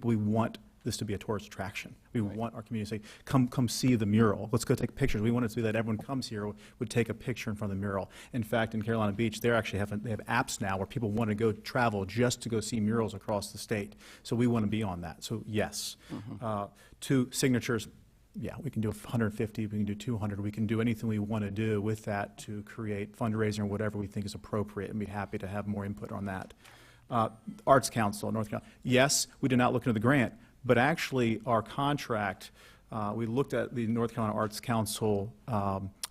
we want this to be a tourist attraction. We want our community to say, come see the mural. Let's go take pictures. We want it to be that everyone comes here would take a picture in front of the mural. In fact, in Carolina Beach, they have apps now where people want to go travel just to go see murals across the state. So we want to be on that. So yes. Two signatures, yeah, we can do 150, we can do 200, we can do anything we want to do with that to create fundraising or whatever we think is appropriate, and be happy to have more input on that. Arts Council, North Carolina, yes, we did not look into the grant, but actually our contract, we looked at the North Carolina Arts Council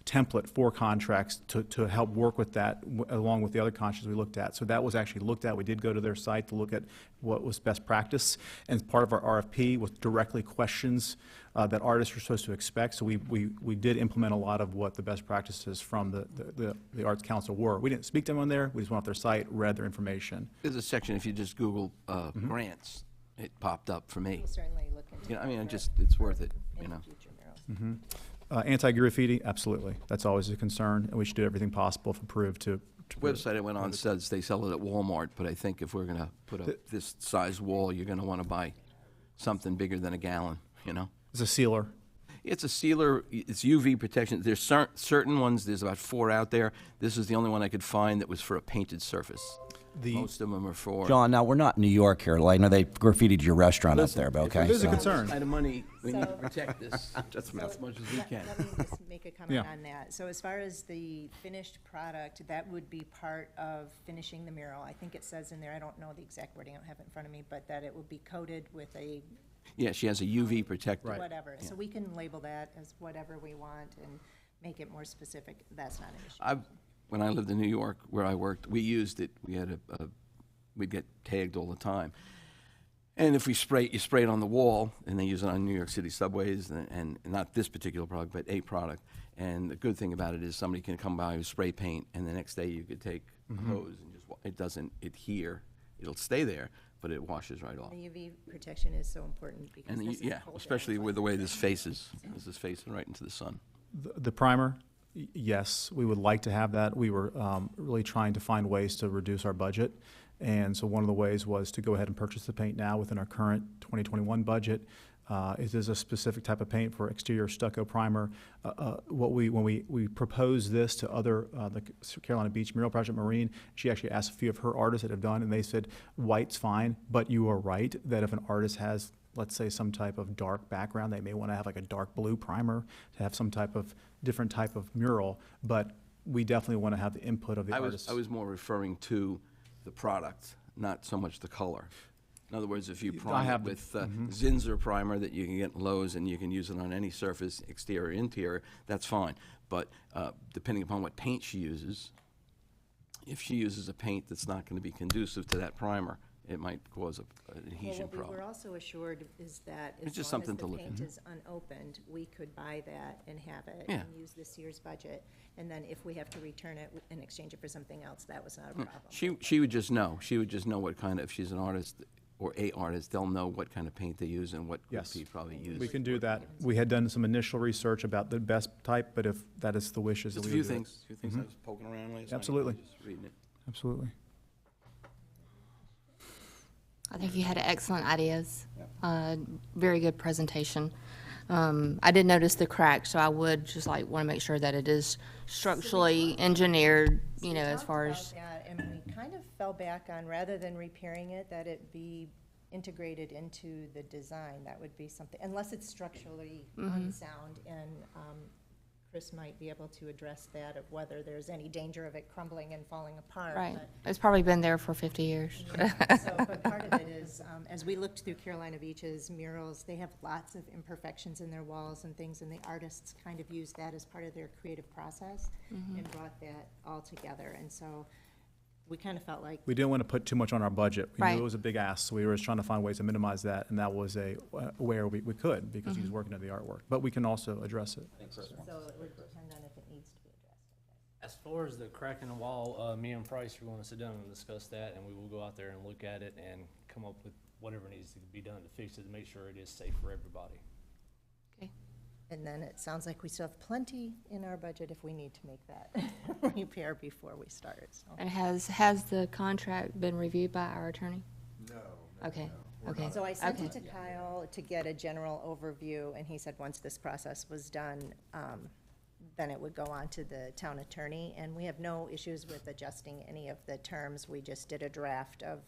template for contracts to help work with that along with the other contracts we looked at. So that was actually looked at. We did go to their site to look at what was best practice, and part of our RFP was directly questions that artists are supposed to expect. So we did implement a lot of what the best practices from the Arts Council were. We didn't speak to them on there. We just went off their site, read their information. There's a section, if you just Google grants, it popped up for me. We'll certainly look into that It's worth it, in future murals. Anti-graffiti, absolutely. That's always a concern, and we should do everything possible if approved to. Website I went on says they sell it at Walmart, but I think if we're going to put up this size wall, you're going to want to buy something bigger than a gallon, It's a sealer. It's a sealer, it's UV protection. There's certain ones, there's about 4 out there. This is the only one I could find that was for a painted surface. Most of them are for. John, now, we're not in New York here. I know they graffitied your restaurant up there, but okay. It is a so- concern. Kind of money, we need to So- protect this as much as we can. Let me just make a comment Yeah. on that. So as far as the finished product, that would be part of finishing the mural. I think it says in there, I don't know the exact wording, I don't have it in front of me, but that it will be coated with a Yeah, she has a UV protector. whatever. So we can label that as whatever we want and make it more specific. That's not an issue. When I lived in New York, where I worked, we used it. We had we'd get tagged all the time. And if you spray it on the wall, and they use it on New York City subways, and not this particular product, but a product. And the good thing about it is somebody can come by with spray paint, and the next day you could take a hose and just, it doesn't adhere. It'll stay there, but it washes right off. The UV protection is so important because And this is yeah, cold especially with the way this faces. This is facing right into the sun. The primer, yes, we would like to have that. We were really trying to find ways to reduce our budget. And so one of the ways was to go ahead and purchase the paint now within our current 2021 budget. It is a specific type of paint for exterior stucco primer. When we proposed this to other, the Carolina Beach Mural Project Marine, she actually asked a few of her artists that have done, and they said, white's fine, but you are right that if an artist has, let's say, some type of dark background, they may want to have like a dark blue primer to have some type of different type of mural, but we definitely want to have the input of the artist. I was more referring to the product, not so much the color. In other words, if you prime it with Zinsser primer that you can get in Lowe's and you can use it on any surface, exterior, interior, that's fine. But depending upon what paint she uses, if she uses a paint that's not going to be conducive to that primer, it might cause an adhesion Well, what we problem. were also assured is that It's as just long as something the to look paint at. is unopened, we could buy that and have it Yeah. and use this year's budget. And then if we have to return it and exchange it for something else, that was not a problem. She would just know. She would just know what kind of, if she's an artist, or a artist, they'll know what kind of paint they use and what would Yes. be probably used. We can do that. We had done some initial research about the best type, but if that is the wishes, Just a we few will do it. things, I was poking around last night. Absolutely. Just reading it. Absolutely. I think you had excellent ideas. Very good presentation. I did notice the crack, so I would just like want to make sure that it is structurally engineered, you know, as far as. And we kind of fell back on, rather than repairing it, that it be integrated into the design. That would be something, unless it's structurally unsound, and Chris might be able to address that, of whether there's any danger of it crumbling and falling apart. Right. but- It's probably been there for 50 years. So, but part of it is, as we looked through Carolina Beach's murals, they have lots of imperfections in their walls and things, and the artists kind of used that as part of their creative process and brought that all together. And so we kind of felt like, We didn't want to put too much on our budget. We Right. knew it was a big ask, so we were just trying to find ways to minimize that, and that was where we could, because he was working on the artwork. But we can also address it. so it would depend on if it needs to be addressed. As far as the crack in the wall, me and Price are going to sit down and discuss that, and we will go out there and look at it and come up with whatever needs to be done to fix it, to make sure it is safe for everybody. Okay. And then it sounds like we still have plenty in our budget if we need to make that repair before we start, so. And has the contract been reviewed by our attorney? No. Okay, okay. So I sent it Okay. to Kyle to get a general overview, and he said once this process was done, then it would go on to the town attorney, and we have no issues with adjusting any of the terms. We just did a draft of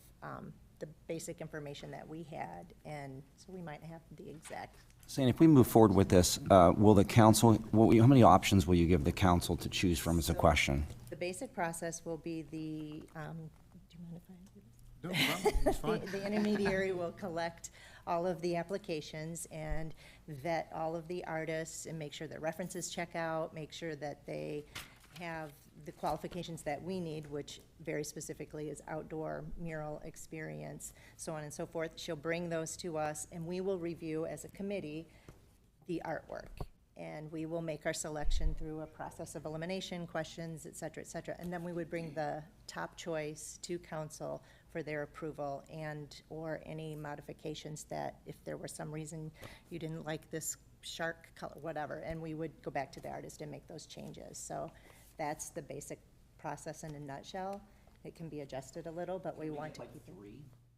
the basic information that we had, and so we might have the exact. Saying if we move forward with this, will the council, how many options will you give the council to choose from is a question? The basic process will be do you mind if I do this? No, it's fine. The intermediary will collect all of the applications and vet all of the artists and make sure that references check out, make sure that they have the qualifications that we need, which very specifically is outdoor mural experience, so on and so forth. She'll bring those to us, and we will review as a committee the artwork. And we will make our selection through a process of elimination, questions, et cetera, and then we would bring the top choice to council for their approval or any modifications that, if there were some reason you didn't like this shark color, whatever, and we would go back to the artist and make those changes. So that's the basic process in a nutshell. It can be adjusted a little, but we want to keep it.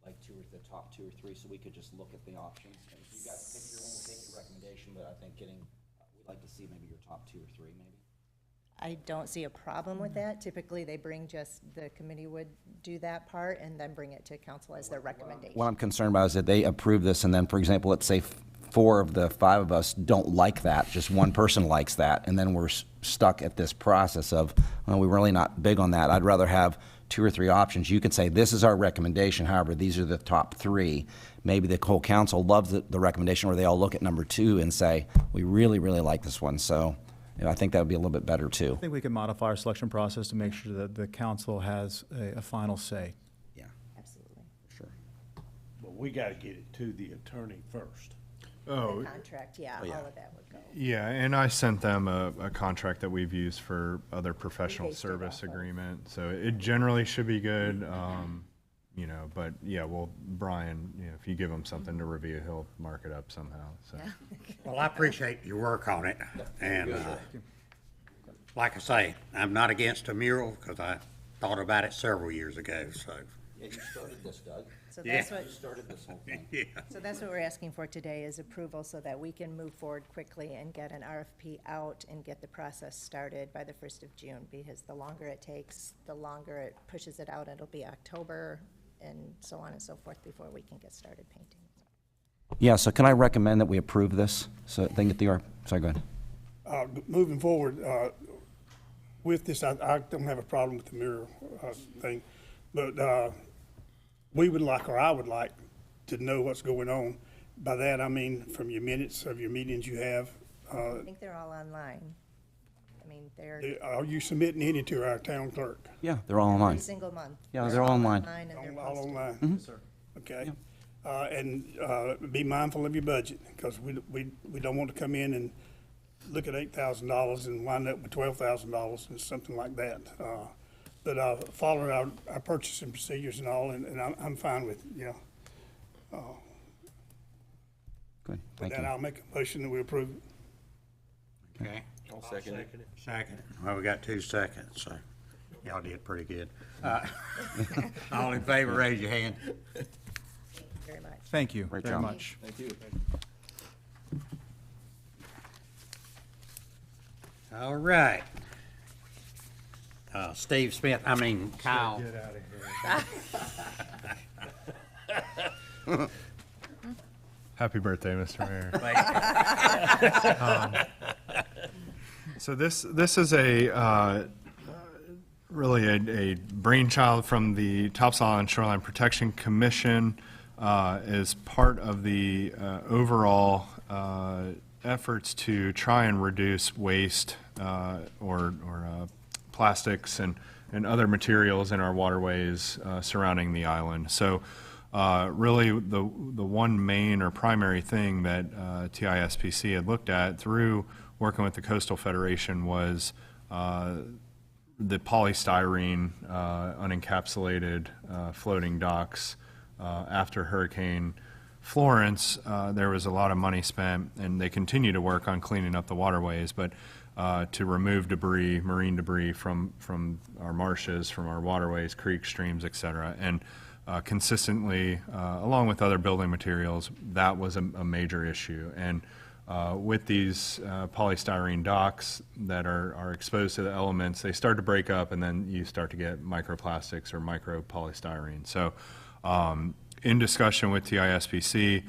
Like the top two or three, so we could just look at the options? If you guys pick your one, we'll take your recommendation, but I think we'd like to see maybe your top two or three, maybe. I don't see a problem with that. Typically, they bring the committee would do that part and then bring it to council as their recommendation. What I'm concerned about is that they approve this, and then, for example, let's say 4 of the 5 of us don't like that, just one person likes that, and then we're stuck at this process of, well, we're really not big on that. I'd rather have 2 or 3 options. You could say, this is our recommendation, however, these are the top 3. Maybe the whole council loves the recommendation, or they all look at number 2 and say, we really, really like this one. So, I think that would be a little bit better, too. I think we can modify our selection process to make sure that the council has a final say. Yeah, Absolutely. sure. But we gotta get it to the attorney first. Oh, The contract, all of that would go. yeah, and I sent them a contract that we've used for other professional based it service off of. agreement, so it generally should be good, but yeah, well, Brian, if you give him something to review, he'll mark it up somehow, so. Well, I appreciate your work on it, and like I say, I'm not against a mural, because I thought about it several years ago, so. Yeah, you started this, Doug. So that's Yeah. what, Started this whole thing. Yeah. so that's what we're asking for today, is approval so that we can move forward quickly and get an RFP out and get the process started by the 1st of June, because the longer it takes, the longer it pushes it out. It'll be October and so on and so forth before we can get started painting. Yeah, so can I recommend that we approve this, so they can get the, sorry, go ahead. Moving forward, with this, I don't have a problem with the mural thing, but we would like, or I would like, to know what's going on. By that, I mean from your minutes of your meetings you have. I think they're all online. I mean, they're Are you submitting any to our town clerk? Yeah, they're all every online. single month. Yeah, they're all online. And they're All posted. online? Sir. Okay. And be mindful of your budget, because we don't want to come in and look at $8,000 and wind up with $12,000 and something like that. But following our purchasing procedures and all, and I'm fine with, Good, With thank that, you. I'll make a motion that we approve it. Okay, I'll second it. second. Well, we got 2 seconds, so y'all did pretty good. All in favor, raise your hand. Very much. Thank you Great very job. much. Thank you. All right. Steve Smith, Kyle. Get out of here. Happy birthday, Mr. Mayor. So this is a really a brainchild from the Topsail Island Shoreline Protection Commission as part of the overall efforts to try and reduce waste or plastics and other materials in our waterways surrounding the island. So really the one main or primary thing that TISPC had looked at through working with the Coastal Federation was the polystyrene unencapsulated floating docks. After Hurricane Florence, there was a lot of money spent, and they continue to work on cleaning up the waterways, but to remove debris, marine debris from our marshes, from our waterways, creeks, streams, et cetera. And consistently, along with other building materials, that was a major issue. And with these polystyrene docks that are exposed to the elements, they start to break up, and then you start to get microplastics or micropolystyrene. So in discussion with TISPC,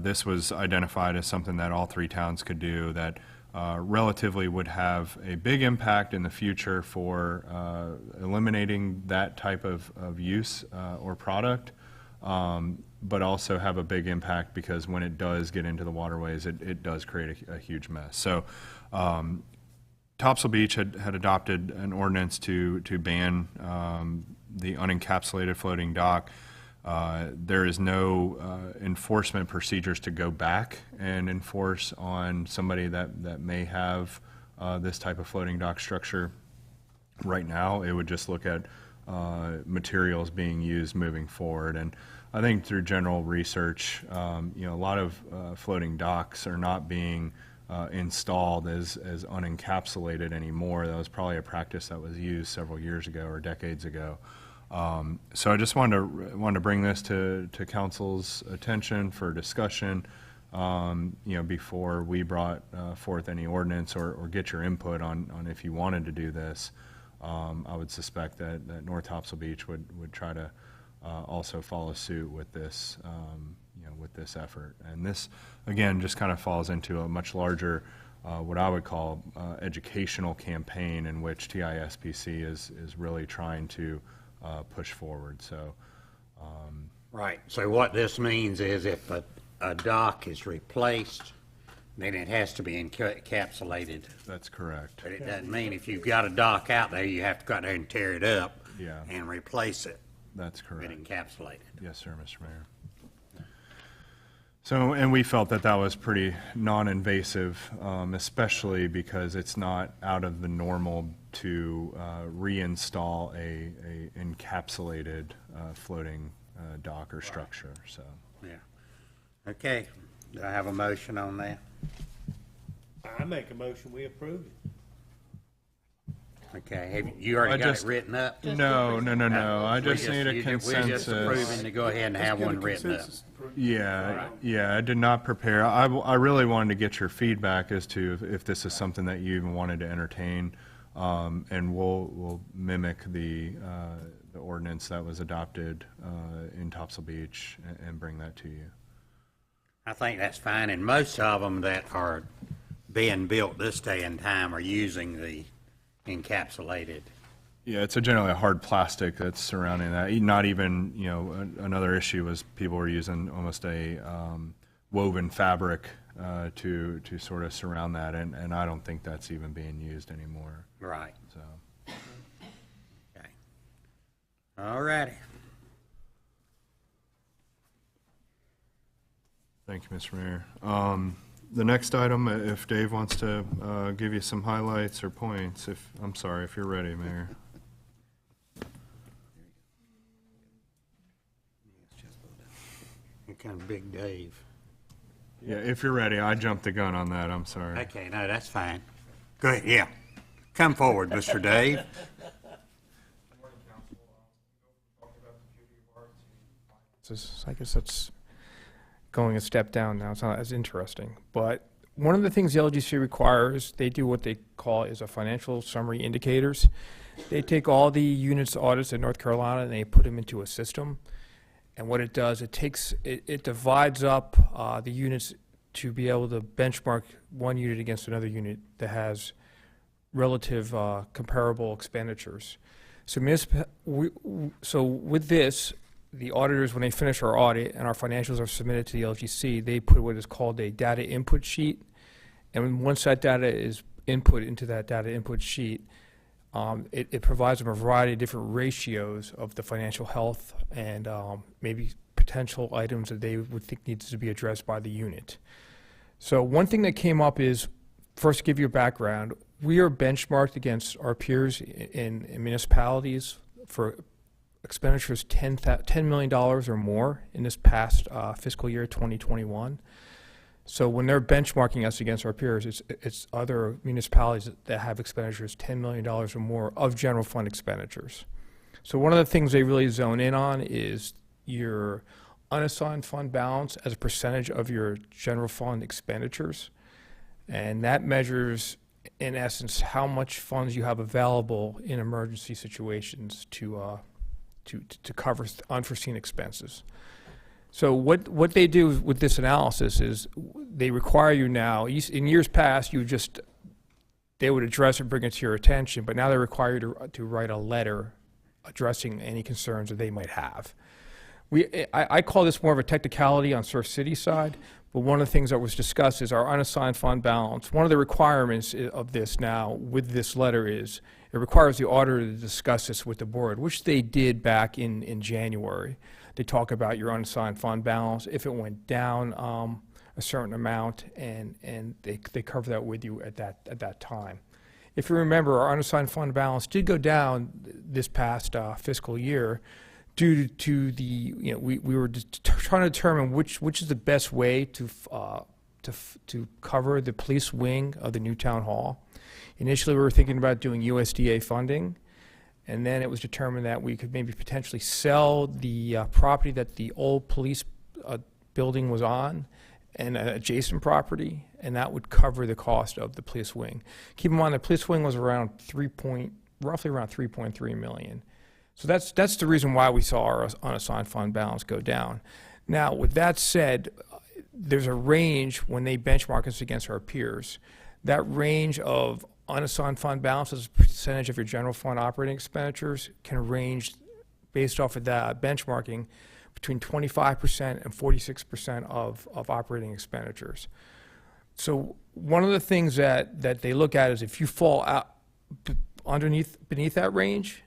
this was identified as something that all 3 towns could do that relatively would have a big impact in the future for eliminating that type of use or product, but also have a big impact because when it does get into the waterways, it does create a huge mess. So Topsail Beach had adopted an ordinance to ban the unencapsulated floating dock. There is no enforcement procedures to go back and enforce on somebody that may have this type of floating dock structure. Right now, it would just look at materials being used moving forward. And I think through general research, a lot of floating docks are not being installed as unencapsulated anymore. That was probably a practice that was used several years ago or decades ago. So I just wanted to bring this to council's attention for discussion, before we brought forth any ordinance or get your input on if you wanted to do this. I would suspect that North Topsail Beach would try to also follow suit with this, with this effort. And this, again, just kind of falls into a much larger, what I would call educational campaign in which TISPC is really trying to push forward. So, Right, so what this means is if a dock is replaced, then it has to be encapsulated. that's correct. But it doesn't mean if you've got a dock out there, you have to go out there and tear it up Yeah. and replace it That's with correct. encapsulated. Yes, sir, Mr. Mayor. So, and we felt that was pretty non-invasive, especially because it's not out of the normal to reinstall a encapsulated floating dock or structure, so. Yeah. Okay, do I have a motion on that? I make a motion, we approve it. Okay, have you already I got it just- written up? No, I just need a We're just consensus. approving to go ahead and have Get a one written up. consensus. Yeah, I did not prepare. I really wanted to get your feedback as to if this is something that you even wanted to entertain. And we'll mimic the ordinance that was adopted in Topsail Beach and bring that to you. I think that's fine, and most of them that are being built this day and time are using the encapsulated. Yeah, it's generally a hard plastic that's surrounding that. Not even, another issue was people were using almost a woven fabric to sort of surround that, and I don't think that's even being used anymore. Right. So, Okay. All righty. thank you, Mr. Mayor. The next item, if Dave wants to give you some highlights or points, I'm sorry, if you're ready, Mayor. comes Big Dave. Yeah, if you're ready, I jumped the gun on that, I'm sorry. Okay, no, that's fine. Go ahead, yeah. Come forward, Mr. Dave. I guess that's going a step down now. It's not as interesting. But one of the things the LGC requires, they do what they call is a financial summary indicators. They take all the units audits in North Carolina and they put them into a system. And what it does, it divides up the units to be able to benchmark one unit against another unit that has relative comparable expenditures. So, so with this, the auditors, when they finish our audit and our financials are submitted to the LGC, they put what is called a data input sheet. And once that data is input into that data input sheet, it provides them a variety of different ratios of the financial health and maybe potential items that they would think needs to be addressed by the unit. So one thing that came up is, first to give you a background, we are benchmarked against our peers in municipalities for expenditures $10 million or more in this past fiscal year 2021. So when they're benchmarking us against our peers, it's other municipalities that have expenditures $10 million or more of general fund expenditures. So one of the things they really zone in on is your unassigned fund balance as a percentage of your general fund expenditures. And that measures, in essence, how much funds you have available in emergency situations to cover unforeseen expenses. So what they do with this analysis is they require you now, in years past, they would address it, bring it to your attention, but now they require you to write a letter addressing any concerns that they might have. I call this more of a technicality on Surf City side, but one of the things that was discussed is our unassigned fund balance. One of the requirements of this now with this letter is it requires the auditor to discuss this with the board, which they did back in January. They talk about your unassigned fund balance, if it went down a certain amount, and they cover that with you at that time. If you remember, our unassigned fund balance did go down this past fiscal year due to the, we were trying to determine which is the best way to cover the police wing of the new town hall. Initially, we were thinking about doing USDA funding, and then it was determined that we could maybe potentially sell the property that the old police building was on and an adjacent property, and that would cover the cost of the police wing. Keep in mind, the police wing was around roughly around 3.3 million. So that's the reason why we saw our unassigned fund balance go down. Now, with that said, there's a range when they benchmark us against our peers. That range of unassigned fund balance as a percentage of your general fund operating expenditures can range, based off of that benchmarking, between 25% and 46% of operating expenditures. So one of the things that they look at is if you fall out beneath that range,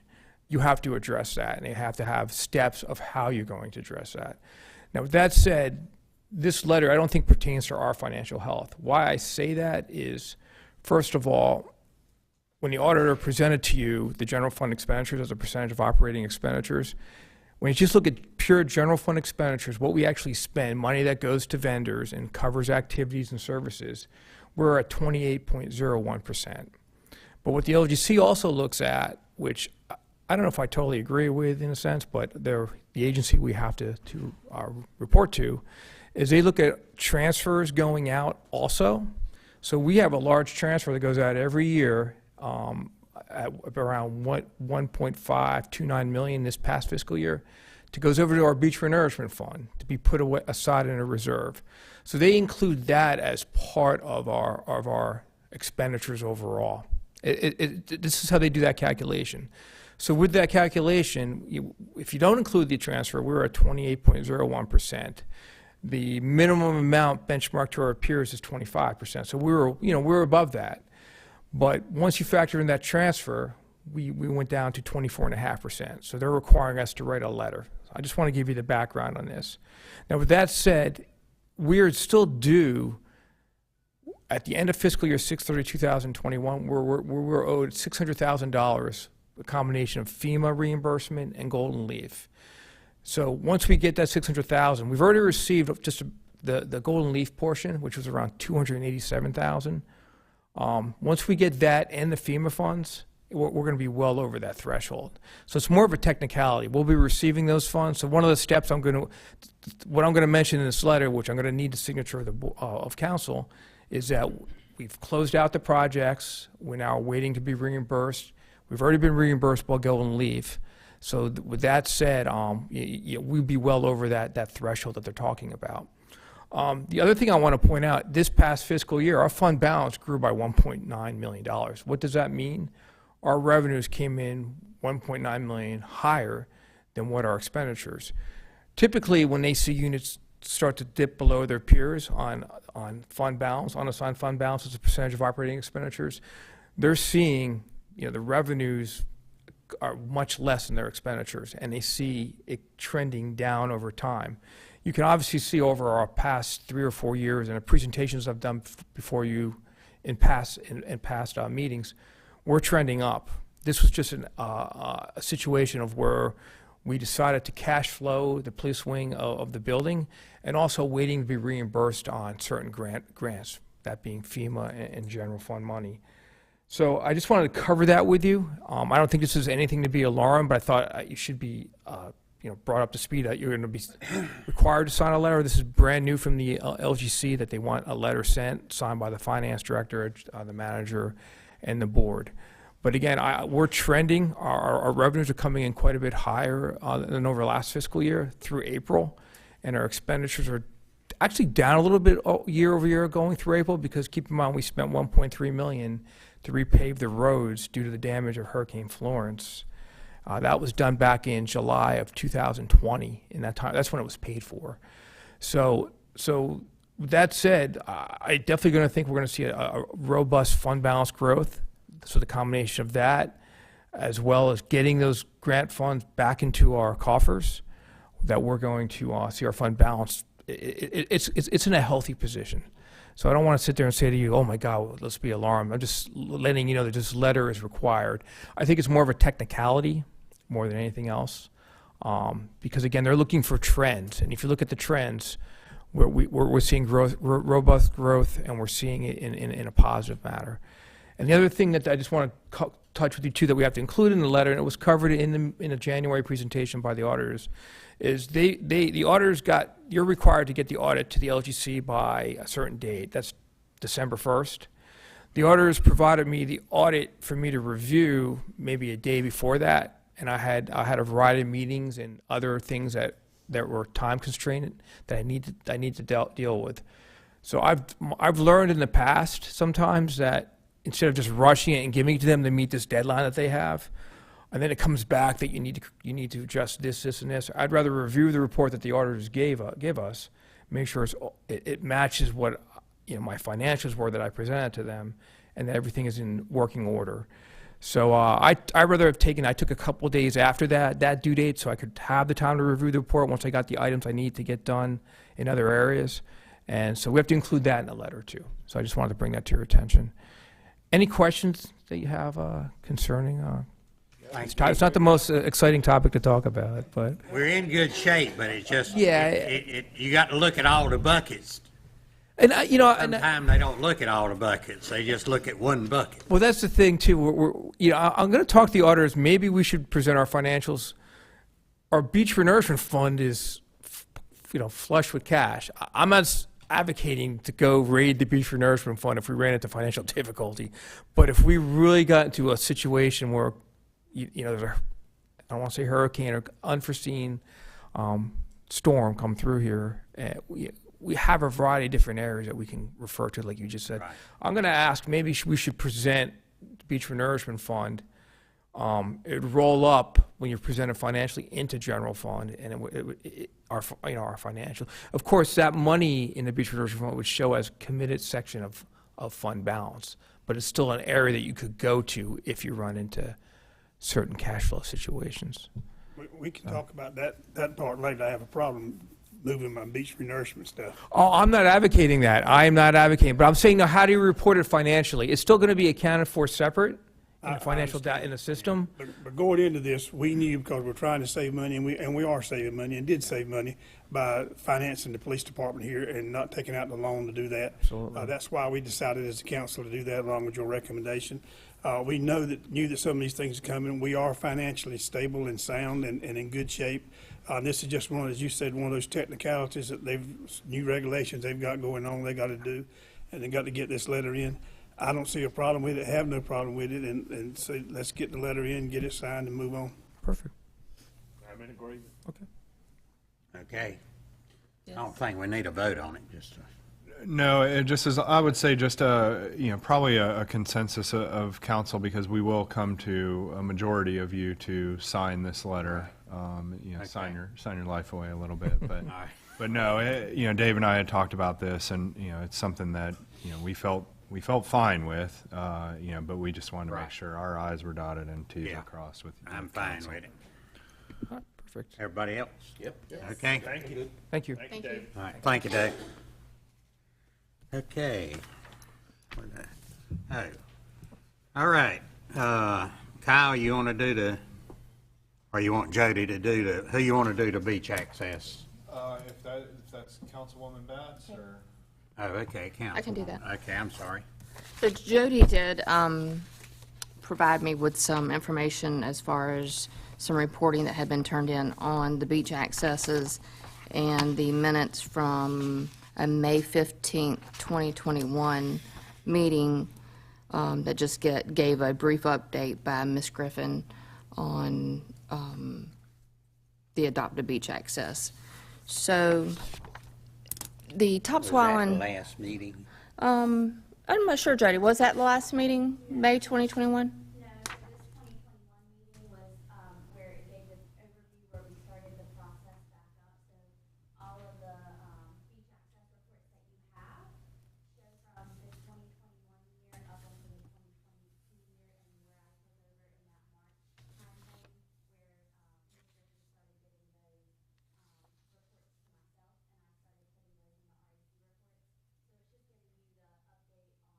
you have to address that, and they have to have steps of how you're going to address that. Now, with that said, this letter I don't think pertains to our financial health. Why I say that is, first of all, when the auditor presented to you the general fund expenditures as a percentage of operating expenditures, when you just look at pure general fund expenditures, what we actually spend, money that goes to vendors and covers activities and services, we're at 28.01%. But what the LGC also looks at, which I don't know if I totally agree with in a sense, but they're the agency we have to report to, is they look at transfers going out also. So we have a large transfer that goes out every year at around 1.529 million this past fiscal year. It goes over to our beach renourishment fund to be put aside in a reserve. So they include that as part of our expenditures overall. This is how they do that calculation. So with that calculation, if you don't include the transfer, we're at 28.01%. The minimum amount benchmarked to our peers is 25%. So we're above that. But once you factor in that transfer, we went down to 24.5%. So they're requiring us to write a letter. I just want to give you the background on this. Now, with that said, we're still due at the end of fiscal year 6/30/2021. We're owed $600,000, a combination of FEMA reimbursement and Golden Leaf. So once we get that 600,000, we've already received just the Golden Leaf portion, which was around 287,000. Once we get that and the FEMA funds, we're going to be well over that threshold. So it's more of a technicality. We'll be receiving those funds. So one of the steps what I'm going to mention in this letter, which I'm going to need the signature of council, is that we've closed out the projects. We're now waiting to be reimbursed. We've already been reimbursed by Golden Leaf. So with that said, we'd be well over that threshold that they're talking about. The other thing I want to point out, this past fiscal year, our fund balance grew by $1.9 million. What does that mean? Our revenues came in $1.9 million higher than what our expenditures. Typically, when they see units start to dip below their peers on fund balance, unassigned fund balance as a percentage of operating expenditures, they're seeing, the revenues are much less than their expenditures, and they see it trending down over time. You can obviously see over our past 3 or 4 years, and the presentations I've done before you in past meetings, we're trending up. This was just a situation of where we decided to cash flow the police wing of the building, and also waiting to be reimbursed on certain grants, that being FEMA and general fund money. So I just wanted to cover that with you. I don't think this is anything to be alarmed, but I thought you should be brought up to speed that you're going to be required to sign a letter. This is brand new from the LGC, that they want a letter signed by the finance director, the manager, and the board. But again, we're trending. Our revenues are coming in quite a bit higher than over last fiscal year through April, and our expenditures are actually down a little bit year over year going through April, because keep in mind we spent $1.3 million to repave the roads due to the damage of Hurricane Florence. That was done back in July of 2020. In that time, that's when it was paid for. So with that said, I definitely going to think we're going to see a robust fund balance growth. So the combination of that, as well as getting those grant funds back into our coffers, that we're going to see our fund balance. It's in a healthy position. So I don't want to sit there and say to you, oh my God, let's be alarmed. I'm just letting you know that this letter is required. I think it's more of a technicality more than anything else. Because again, they're looking for trends. And if you look at the trends, we're seeing growth, robust growth, and we're seeing it in a positive manner. And the other thing that I just want to touch with you too, that we have to include in the letter, and it was covered in a January presentation by the auditors, is the auditors you're required to get the audit to the LGC by a certain date. That's December 1st. The auditors provided me the audit for me to review maybe a day before that, and I had a variety of meetings and other things that were time constrained that I need to deal with. So I've learned in the past sometimes that instead of just rushing it and giving it to them to meet this deadline that they have, and then it comes back that you need to adjust this, and this. I'd rather review the report that the auditors give us, make sure it matches what my financials were that I presented to them, and that everything is in working order. So I took a couple days after that due date, so I could have the time to review the report once I got the items I need to get done in other areas. And so we have to include that in the letter too. So I just wanted to bring that to your attention. Any questions that you have concerning? It's not the most exciting topic to talk about, but We're in good shape, but it's just, Yeah. you got to look at all the buckets. and Sometimes they don't look at all the buckets, they just look at one bucket. well, that's the thing too. I'm going to talk to the auditors. Maybe we should present our financials. Our beach renourishment fund is, flush with cash. I'm not advocating to go raid the beach renourishment fund if we ran into financial difficulty, but if we really got into a situation where there's I don't want to say hurricane or unforeseen storm come through here, we have a variety of different areas that we can refer to, like you just said. Right. I'm going to ask, maybe we should present the beach renourishment fund. It'd roll up when you're presented financially into general fund, and our financial. Of course, that money in the beach renourishment fund would show as committed section of fund balance, but it's still an area that you could go to if you run into certain cash flow situations. We can talk about that part later. I have a problem moving my beach renourishment stuff. Oh, I'm not advocating that. I'm not advocating, but I'm saying, now, how do you report it financially? It's still going to be accounted for separate in the financial data in the system. But going into this, we knew because we're trying to save money, and we are saving money and did save money by financing the police department here and not taking out the loan to do that. Absolutely. That's why we decided as a council to do that along with your recommendation. We knew that some of these things are coming. We are financially stable and sound and in good shape. This is just one, as you said, one of those technicalities that new regulations they've got going on, they got to do, and they got to get this letter in. I don't see a problem with it, have no problem with it, and so let's get the letter in, get it signed, and move on. Perfect. I'm in agreement. Okay. Okay. I don't think we need a vote on it, just. No, it just is, I would say just probably a consensus of council, because we will come to a majority of you to sign this letter. Okay. Sign your life away a little bit, but, right. but no, Dave and I had talked about this, and, it's something that, we felt fine with, but we just wanted to make sure our I's were dotted and T's Yeah. were crossed with. I'm fine with it. All right, perfect. Everybody else? Yep. Okay. Thank you. Thank you. Thank you. All right, thank you, Dave. Okay. Oh, all right. Kyle, you want to do or you want Jody to do who you want to do the beach access? If that's Councilwoman Batts, or? Oh, okay, council. I can do that. Okay, I'm sorry. So Jody did provide me with some information as far as some reporting that had been turned in on the beach accesses and the minutes from a May 15th, 2021 meeting that just gave a brief update by Ms. Griffin on the adopted beach access. So the Topsail Was that Island. the last meeting? I'm not sure, Jody. Was that the last meeting, May 2021? No, so this 2021 meeting was where it gave an overview where we started the process back up. So all of the beach access reports that you have show from the 2021 year up until the 2022 year, and where I took over in that March timeframe, where Ms. Griffin started getting those reports to myself, and I started putting those in the RAC reports. So it's just giving you the update on how that group started.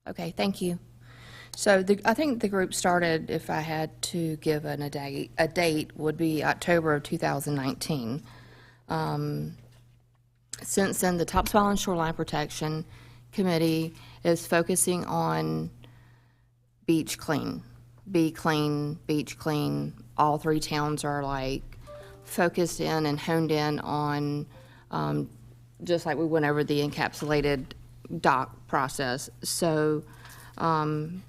Okay, thank you. So I think the group started, if I had to give a date, would be October of 2019. Since then, the Topsail Island Shoreline Protection Committee is focusing on beach clean. Be clean, beach clean. All three towns are like focused in and honed in on, just like we went over the encapsulated dock process. So the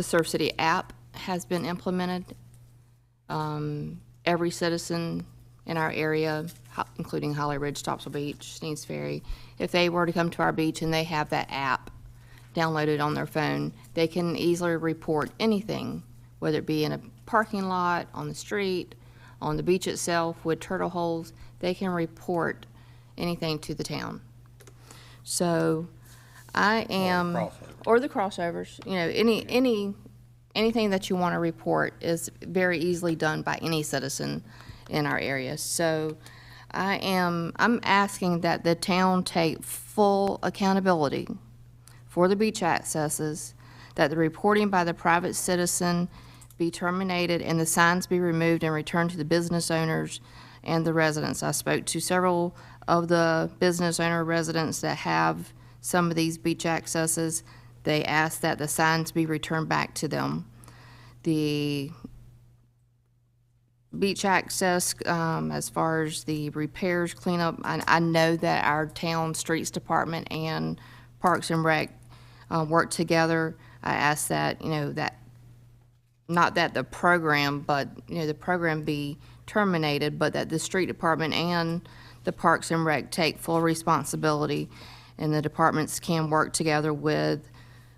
Surf City app has been implemented. Every citizen in our area, including Holly Ridge, Topsail Beach, Sneeds Ferry, if they were to come to our beach and they have that app downloaded on their phone, they can easily report anything, whether it be in a parking lot, on the street, on the beach itself with turtle holes. They can report anything to the town. So I am, or the crossovers, anything that you want to report is very easily done by any citizen in our area. So I'm asking that the town take full accountability for the beach accesses, that the reporting by the private citizen be terminated and the signs be removed and returned to the business owners and the residents. I spoke to several of the business owner residents that have some of these beach accesses. They asked that the signs be returned back to them. The beach access, as far as the repairs, cleanup, I know that our town streets department and Parks and Rec work together. I asked that, not that the program, but, the program be terminated, but that the street department and the Parks and Rec take full responsibility, and the departments can work together with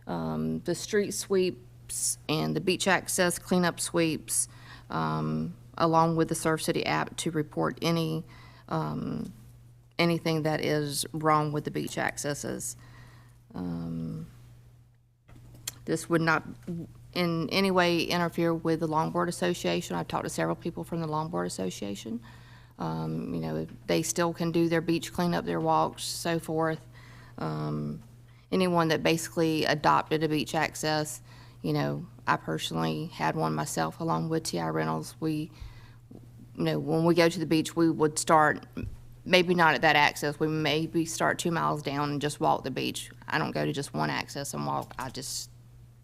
the street sweeps and the beach access cleanup sweeps, along with the Surf City app to report anything that is wrong with the beach accesses. This would not in any way interfere with the Longboard Association. I've talked to several people from the Longboard Association. They still can do their beach cleanup, their walks, so forth. anyone that basically adopted a beach access. You know, I personally had one myself along with TI Rentals. We, you know, when we go to the beach, we would start, maybe not at that access, we maybe start 2 miles down and just walk the beach. I don't go to just one access and walk, I just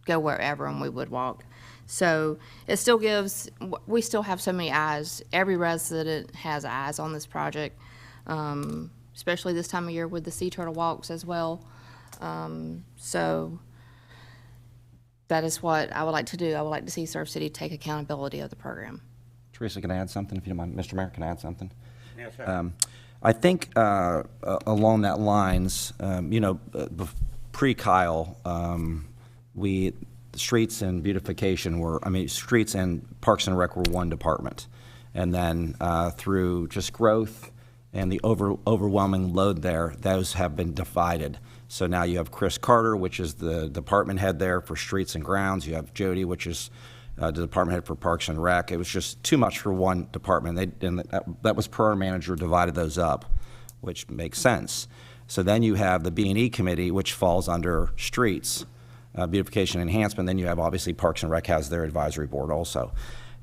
go wherever and we would walk. So it still gives, we still have so many eyes. Every resident has eyes on this project, especially this time of year with the sea turtle walks as well. So that is what I would like to do. I would like to see Surf City take accountability of the program. Teresa, can I add something, if you don't mind? Mr. Mayor, can I add something? Yes, sir. I think along that lines, you know, pre-Kyle, streets and beautification were, I mean, streets and Parks and Rec were one department. And then through just growth and the overwhelming load there, those have been divided. So now you have Chris Carter, which is the department head there for streets and grounds. You have Jody, which is the department head for Parks and Rec. It was just too much for one department. That was per our manager divided those up, which makes sense. So then you have the B&E committee, which falls under streets, beautification enhancement. Then you have obviously Parks and Rec has their advisory board also.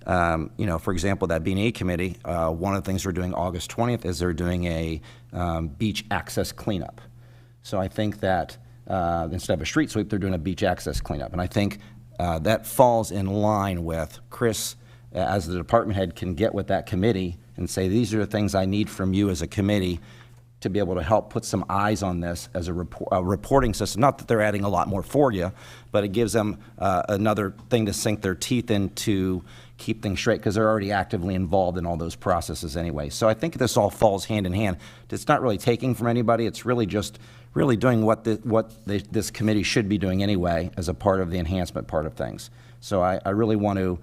You know, for example, that B&E committee, one of the things they're doing August 20th is they're doing a beach access cleanup. So I think that instead of a street sweep, they're doing a beach access cleanup. And I think that falls in line with Chris, as the department head, can get with that committee and say, these are the things I need from you as a committee to be able to help put some eyes on this as a reporting system. Not that they're adding a lot more for you, but it gives them another thing to sink their teeth into, keep things straight, because they're already actively involved in all those processes anyway. So I think this all falls hand in hand. It's not really taking from anybody. It's really just really doing what this committee should be doing anyway as a part of the enhancement part of things. So I really want to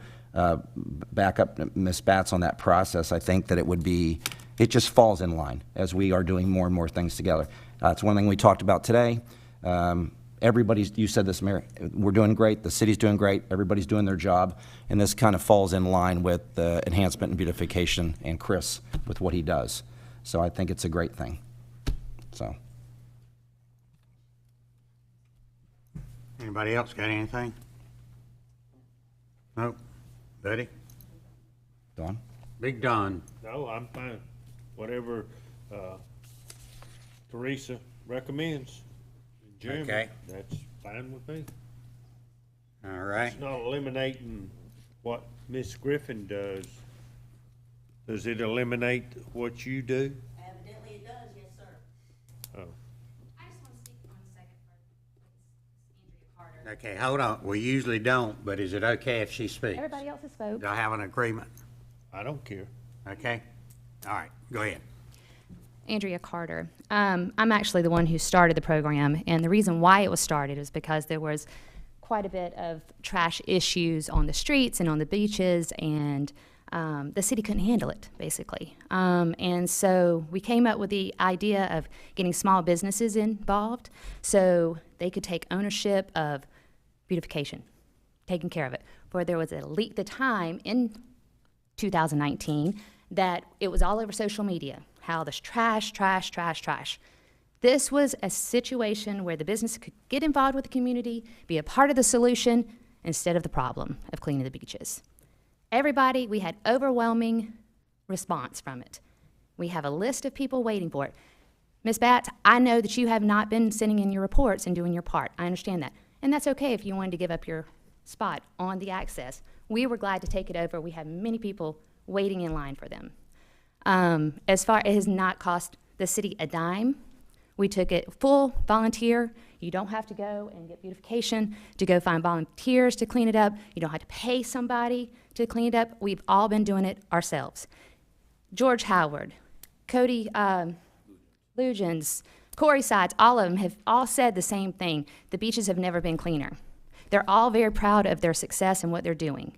back up Ms. Batts on that process. I think that it just falls in line as we are doing more and more things together. It's one thing we talked about today. You said this, Mayor, we're doing great, the city's doing great, everybody's doing their job, and this kind of falls in line with the enhancement and beautification and Chris with what he does. So I think it's a great thing. So. Anybody else got anything? Nope. Buddy? Don? Big Don. No, I'm fine. Whatever Teresa recommends. Jeremy, Okay. that's fine with me. All right. It's not eliminating what Miss Griffin does. Does it eliminate what you do? Evidently it does, yes, sir. Oh. I just want to speak 1 second for Andrea Carter. Okay, hold on. We usually don't, but is it okay if she speaks? Everybody else has spoke. Do I have an agreement? I don't care. Okay? All right, go ahead. Andrea Carter. I'm actually the one who started the program, and the reason why it was started is because there was quite a bit of trash issues on the streets and on the beaches, and the city couldn't handle it, basically. And so we came up with the idea of getting small businesses involved so they could take ownership of beautification, taking care of it. For there was a leak at the time in 2019 that it was all over social media, how there's trash. This was a situation where the business could get involved with the community, be a part of the solution instead of the problem of cleaning the beaches. Everybody, we had overwhelming response from it. We have a list of people waiting for it. Ms. Batts, I know that you have not been sending in your reports and doing your part. I understand that. And that's okay if you wanted to give up your spot on the access. We were glad to take it over. We have many people waiting in line for them. As far, it has not cost the city a dime. We took it full volunteer. You don't have to go and get beautification to go find volunteers to clean it up. You don't have to pay somebody to clean it up. We've all been doing it ourselves. George Howard, Cody Lugens, Corey Sides, all of them have all said the same thing. The beaches have never been cleaner. They're all very proud of their success and what they're doing.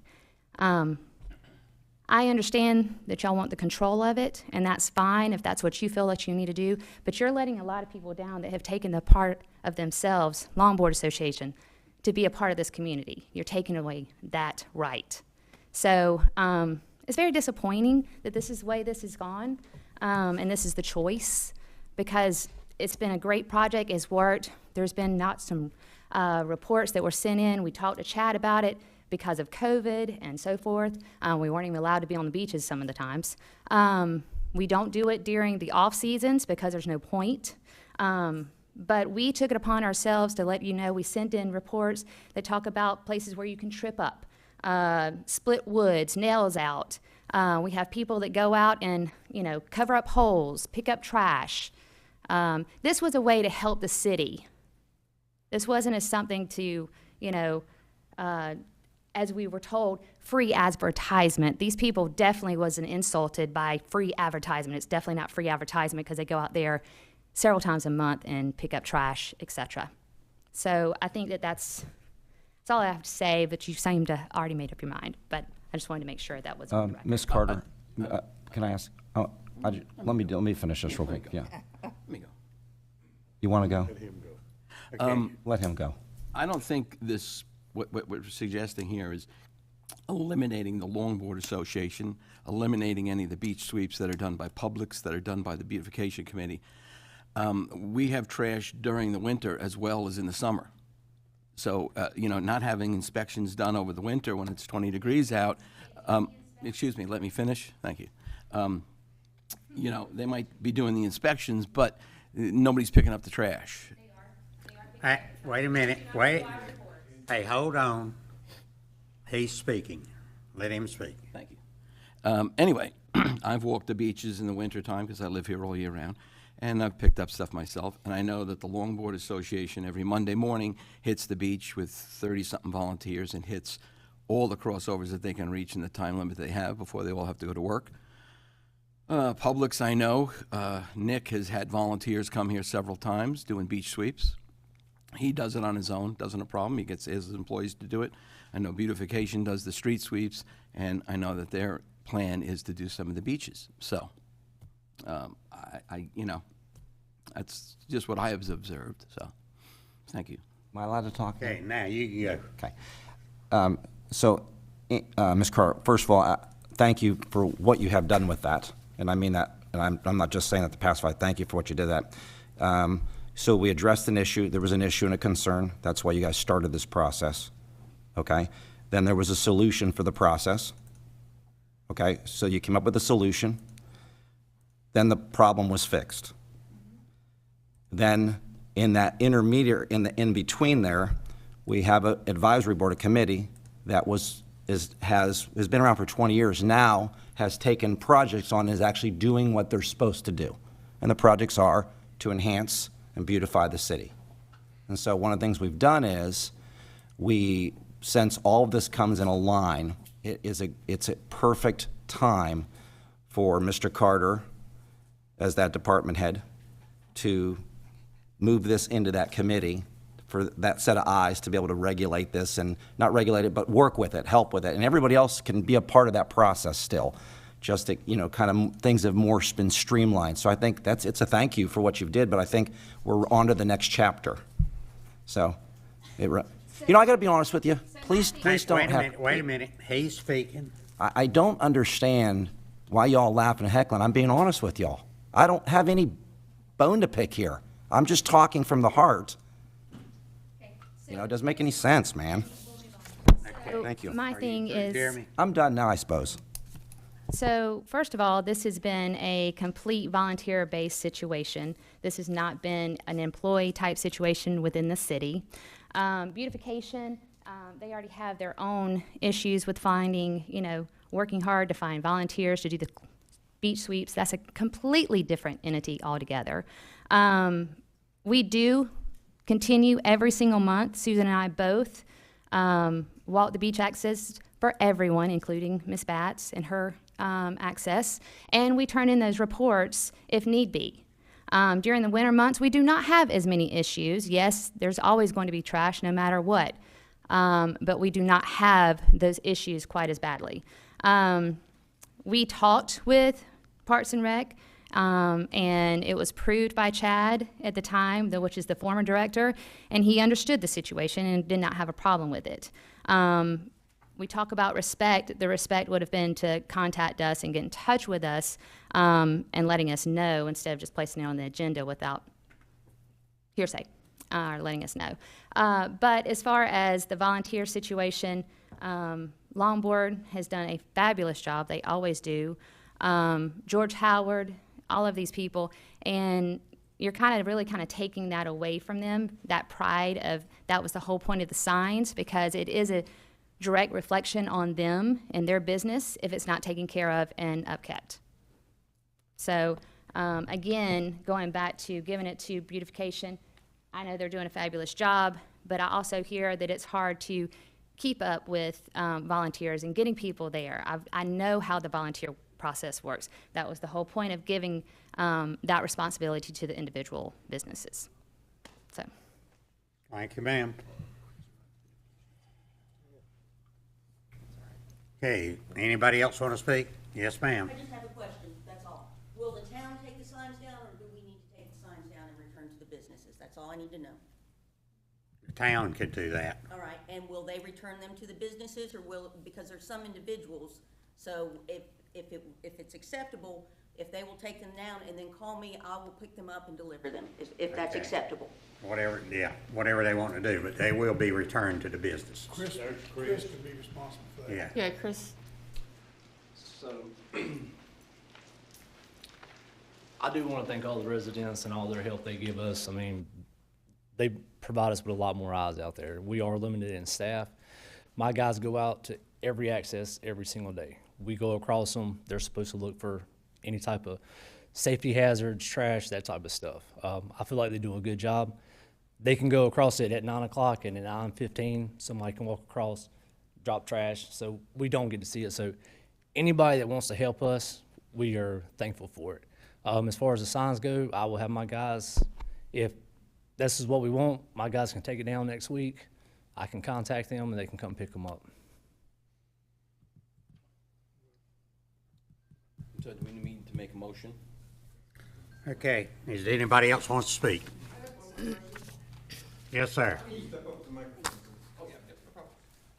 I understand that y'all want the control of it, and that's fine if that's what you feel that you need to do, but you're letting a lot of people down that have taken the part of themselves, Longboard Association, to be a part of this community. You're taking away that right. So it's very disappointing that this is the way this has gone, and this is the choice, because it's been a great project. It's worked. There's been not some reports that were sent in. We talked to Chad about it because of COVID and so forth. We weren't even allowed to be on the beaches some of the times. We don't do it during the off seasons because there's no point. But we took it upon ourselves to let you know. We sent in reports that talk about places where you can trip up, split woods, nails out. We have people that go out and, cover up holes, pick up trash. This was a way to help the city. This wasn't as something to, as we were told, free advertisement. These people definitely wasn't insulted by free advertisement. It's definitely not free advertisement because they go out there several times a month and pick up trash, etc. So I think that's all I have to say, but you seem to already made up your mind. But I just wanted to make sure that was on the record. Ms. Carter, can I ask? Let me finish this real quick. Yeah. Let me go. You want to go? Let him go. Let him go. I don't think what we're suggesting here is eliminating the Longboard Association, eliminating any of the beach sweeps that are done by publics, that are done by the Beautification Committee. We have trash during the winter as well as in the summer. So, not having inspections done over the winter when it's 20 degrees out, excuse me, let me finish, thank you. They might be doing the inspections, but nobody's picking up the trash. Hey, wait a minute, wait. Hey, hold on. He's speaking. Let him speak. Thank you. Anyway, I've walked the beaches in the wintertime because I live here all year round, and I've picked up stuff myself. And I know that the Longboard Association every Monday morning hits the beach with 30-something volunteers and hits all the crossovers that they can reach in the time limit they have before they all have to go to work. Publix, I know. Nick has had volunteers come here several times doing beach sweeps. He does it on his own, doesn't a problem. He gets his employees to do it. I know Beautification does the street sweeps, and I know that their plan is to do some of the beaches. So, that's just what I have observed. So, thank you. Am I allowed to talk? Okay, now you can go. Okay. Ms. Carr, first of all, thank you for what you have done with that. And I mean that, and I'm not just saying that to pacify. Thank you for what you did that. So we addressed an issue. There was an issue and a concern. That's why you guys started this process. Okay? Then there was a solution for the process. Okay? So you came up with a solution. Then the problem was fixed. Then in that intermediate, in between there, we have an advisory board, a committee that has been around for 20 years now, has taken projects on, is actually doing what they're supposed to do. And the projects are to enhance and beautify the city. And so one of the things we've done is since all of this comes in a line, it's a perfect time for Mr. Carter, as that department head, to move this into that committee for that set of eyes to be able to regulate this, and not regulate it, but work with it, help with it. And everybody else can be a part of that process still. Just to, kind of things have more been streamlined. So I think it's a thank you for what you've did, but I think we're on to the next chapter. So, I got to be honest with you. Please don't Wait a minute. He's speaking. I don't understand why y'all laughing and heckling. I'm being honest with y'all. I don't have any bone to pick here. I'm just talking from the heart. It doesn't make any sense, man. So Thank you. My thing is, Jeremy? I'm done now, I suppose. so first of all, this has been a complete volunteer-based situation. This has not been an employee-type situation within the city. Beautification, they already have their own issues with finding, working hard to find volunteers to do the beach sweeps. That's a completely different entity altogether. We do continue every single month, Susan and I both, walk the beach access for everyone, including Ms. Batts and her access, and we turn in those reports if need be. During the winter months, we do not have as many issues. Yes, there's always going to be trash no matter what, but we do not have those issues quite as badly. We talked with Parks and Rec, and it was proved by Chad at the time, which is the former director, and he understood the situation and did not have a problem with it. We talk about respect. The respect would have been to contact us and get in touch with us and letting us know instead of just placing it on the agenda without hearsay, are letting us know. But as far as the volunteer situation, Longboard has done a fabulous job. They always do. George Howard, all of these people, and you're really taking that away from them, that pride of, that was the whole point of the signs, because it is a direct reflection on them and their business if it's not taken care of and upkept. So again, going back to giving it to beautification, I know they're doing a fabulous job, but I also hear that it's hard to keep up with volunteers and getting people there. I know how the volunteer process works. That was the whole point of giving that responsibility to the individual businesses. So. Thank you, ma'am. Okay, anybody else want to speak? Yes, ma'am. I just have a question, that's all. Will the town take the signs down, or do we need to take the signs down and return to the businesses? That's all I need to know. The town could do that. All right, and will they return them to the businesses, or because there's some individuals, so if it's acceptable, if they will take them down and then call me, I will pick them up and deliver them, if that's Okay. acceptable. Whatever they want to do, but they will be returned to the business. Chris could be responsible for that. Yeah. Yeah, Chris. So, I do want to thank all the residents and all their help they give us. I mean, they provide us with a lot more eyes out there. We are limited in staff. My guys go out to every access every single day. We go across them. They're supposed to look for any type of safety hazards, trash, that type of stuff. I feel like they do a good job. They can go across it at 9 o'clock, and at 9:15, somebody can walk across, drop trash, so we don't get to see it. So anybody that wants to help us, we are thankful for it. As far as the signs go, I will have my guys, if this is what we want, my guys can take it down next week. I can contact them, and they can come pick them up. So do we need to make a motion? Okay, is there anybody else wants to speak? Yes, sir.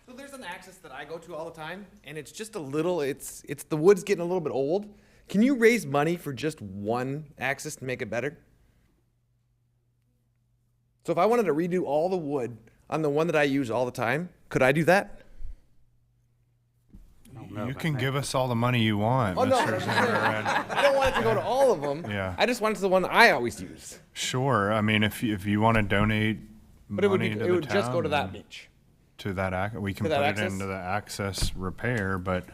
So there's an access that I go to all the time, and it's just a little, it's the wood's getting a little bit old. Can you raise money for just one access to make it better? So if I wanted to redo all the wood on the one that I use all the time, could I do that? You can give us all the money you want. Oh, no, Mr. Senator. I don't want it to go to all of them. Yeah. I just want it to the one that I always use. Sure. I mean, if you want to donate But it would, money to it the would just go to town, that beach. to that, we can To put that it access? into the access repair, but,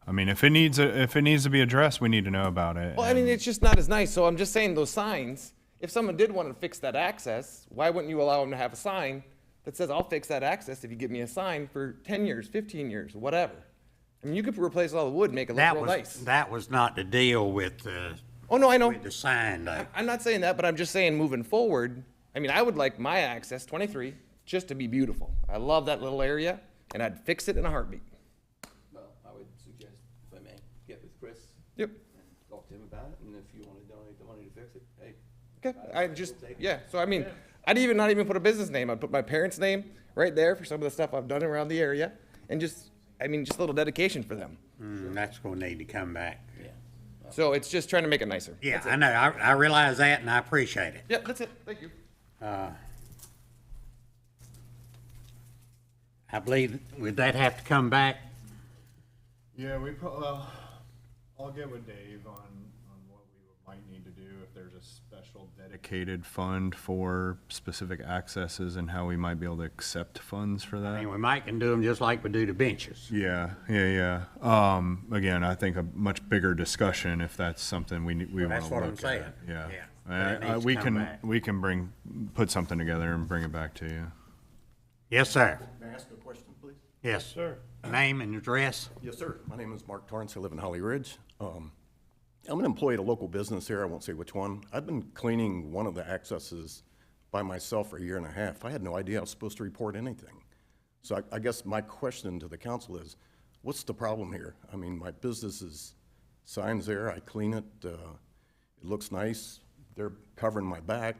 I mean, if it needs to be addressed, we need to know about it. Well, I mean, it's just not as nice. So I'm just saying those signs, if someone did want to fix that access, why wouldn't you allow them to have a sign that says, I'll fix that access if you give me a sign for 10 years, 15 years, whatever? I mean, you could replace all the wood and make it look real nice. That was not the deal with Oh, no, I know. with the sign, though. I'm not saying that, but I'm just saying moving forward, I mean, I would like my access, 23, just to be beautiful. I love that little area, and I'd fix it in a heartbeat. Well, I would suggest, if I may, get with Chris. Yep. And talk to him about it, and if you want to donate the money to fix it, hey. Okay, I just, yeah, so I mean, I'd not even put a business name. I'd put my parents' name right there for some of the stuff I've done around the area, and just, I mean, just a little dedication for them. That's going to need to come back. Yeah. So it's just trying to make it nicer. Yeah, I know. I realize that, and I appreciate it. Yeah, that's it. Thank you. I believe, would that have to come back? Yeah, well, I'll get with Dave on what we might need to do, if there's a special dedicated fund for specific accesses and how we might be able to accept funds for that. I mean, we might can do them just like we do the benches. Yeah. Again, I think a much bigger discussion if that's something we want to look at. That's what I'm saying. Yeah. But it needs to We come back. can put something together and bring it back to you. Yes, sir. May I ask a question, please? Yes, sir. Name and address? Yes, sir. My name is Mark Torrance. I live in Holly Ridge. I'm an employee at a local business here. I won't say which one. I've been cleaning one of the accesses by myself for a year and a half. I had no idea I was supposed to report anything. So I guess my question to the council is, what's the problem here? I mean, my business is signs there. I clean it. It looks nice. They're covering my back.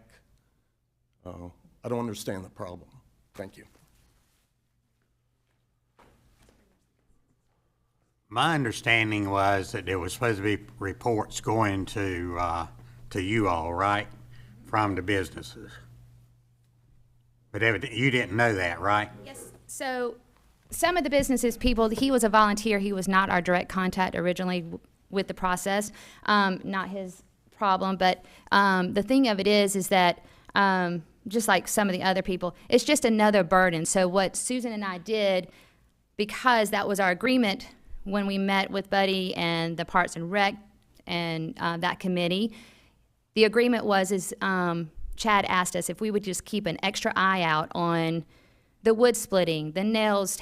I don't understand the problem. Thank you. My understanding was that there was supposed to be reports going to you all, right, from the businesses. But you didn't know that, right? Yes. So some of the businesses people, he was a volunteer. He was not our direct contact originally with the process. Not his problem. But the thing of it is that just like some of the other people, it's just another burden. So what Susan and I did, because that was our agreement when we met with Buddy and the Parks and Rec and that committee, the agreement was Chad asked us if we would just keep an extra eye out on the wood splitting, the nails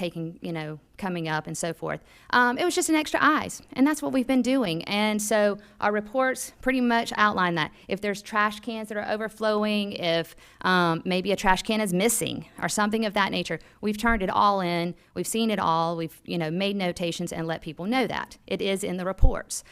coming up and so forth. It was just an extra eyes, and that's what we've been doing. And so our reports pretty much outline that. If there's trash cans that are overflowing, if maybe a trash can is missing or something of that nature, we've turned it all in, we've seen it all, we've made notations and let people know that. It is in the reports.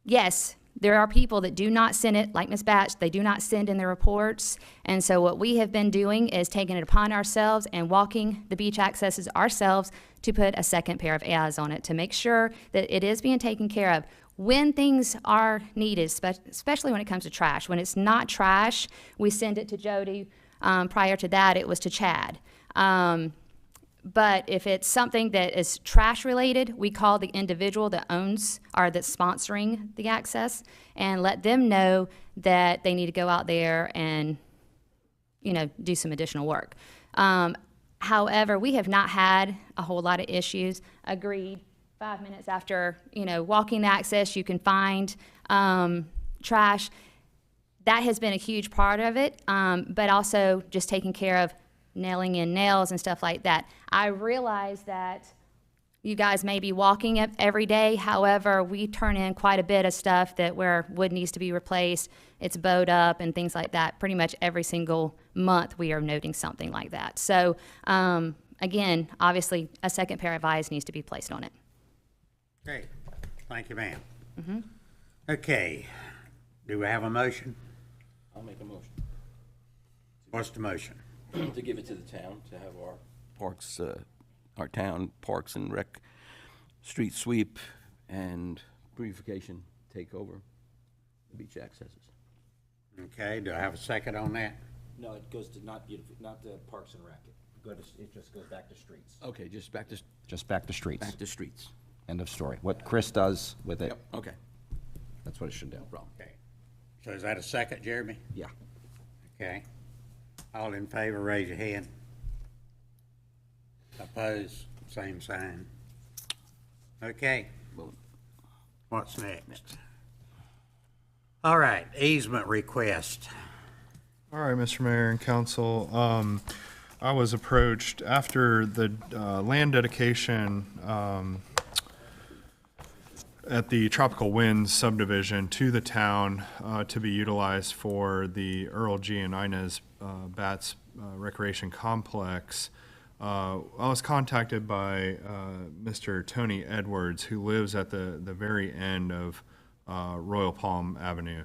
Yes, there are people that do not send it, like Ms. Batch, they do not send in their reports. And so what we have been doing is taking it upon ourselves and walking the beach accesses ourselves to put a second pair of eyes on it to make sure that it is being taken care of. When things are needed, especially when it comes to trash. When it's not trash, we send it to Jody. Prior to that, it was to Chad. But if it's something that is trash related, we call the individual that owns or that's sponsoring the access and let them know that they need to go out there and, do some additional work. However, we have not had a whole lot of issues. Agreed. 5 minutes after, walking the access, you can find trash. That has been a huge part of it, but also just taking care of nailing in nails and stuff like that. I realize that you guys may be walking it every day. However, we turn in quite a bit of stuff that where wood needs to be replaced, it's bowed up and things like that. Pretty much every single month we are noting something like that. So again, obviously a second pair of eyes needs to be placed on it. Great. Thank you, ma'am. Okay. Do we have a motion? I'll make a motion. What's the motion? To give it to the town, to have our parks, our town parks and rec, street sweep and beautification take over the beach accesses. Okay, do I have a second on that? No, it goes to not the Parks and Rec. It just goes back to streets. Okay, just back to streets. back to streets. End of story. What Chris does with it, Yep, okay. that's what it should do. No problem. Okay. So is that a second, Jeremy? Yeah. Okay. All in favor, raise your hand. Opposed, same sign. Okay. What's next? All right, easement request. All right, Mr. Mayor and Council, I was approached after the land dedication at the Tropical Winds subdivision to the town to be utilized for the Earl G. and Inez Batts Recreation Complex. I was contacted by Mr. Tony Edwards, who lives at the very end of Royal Palm Avenue.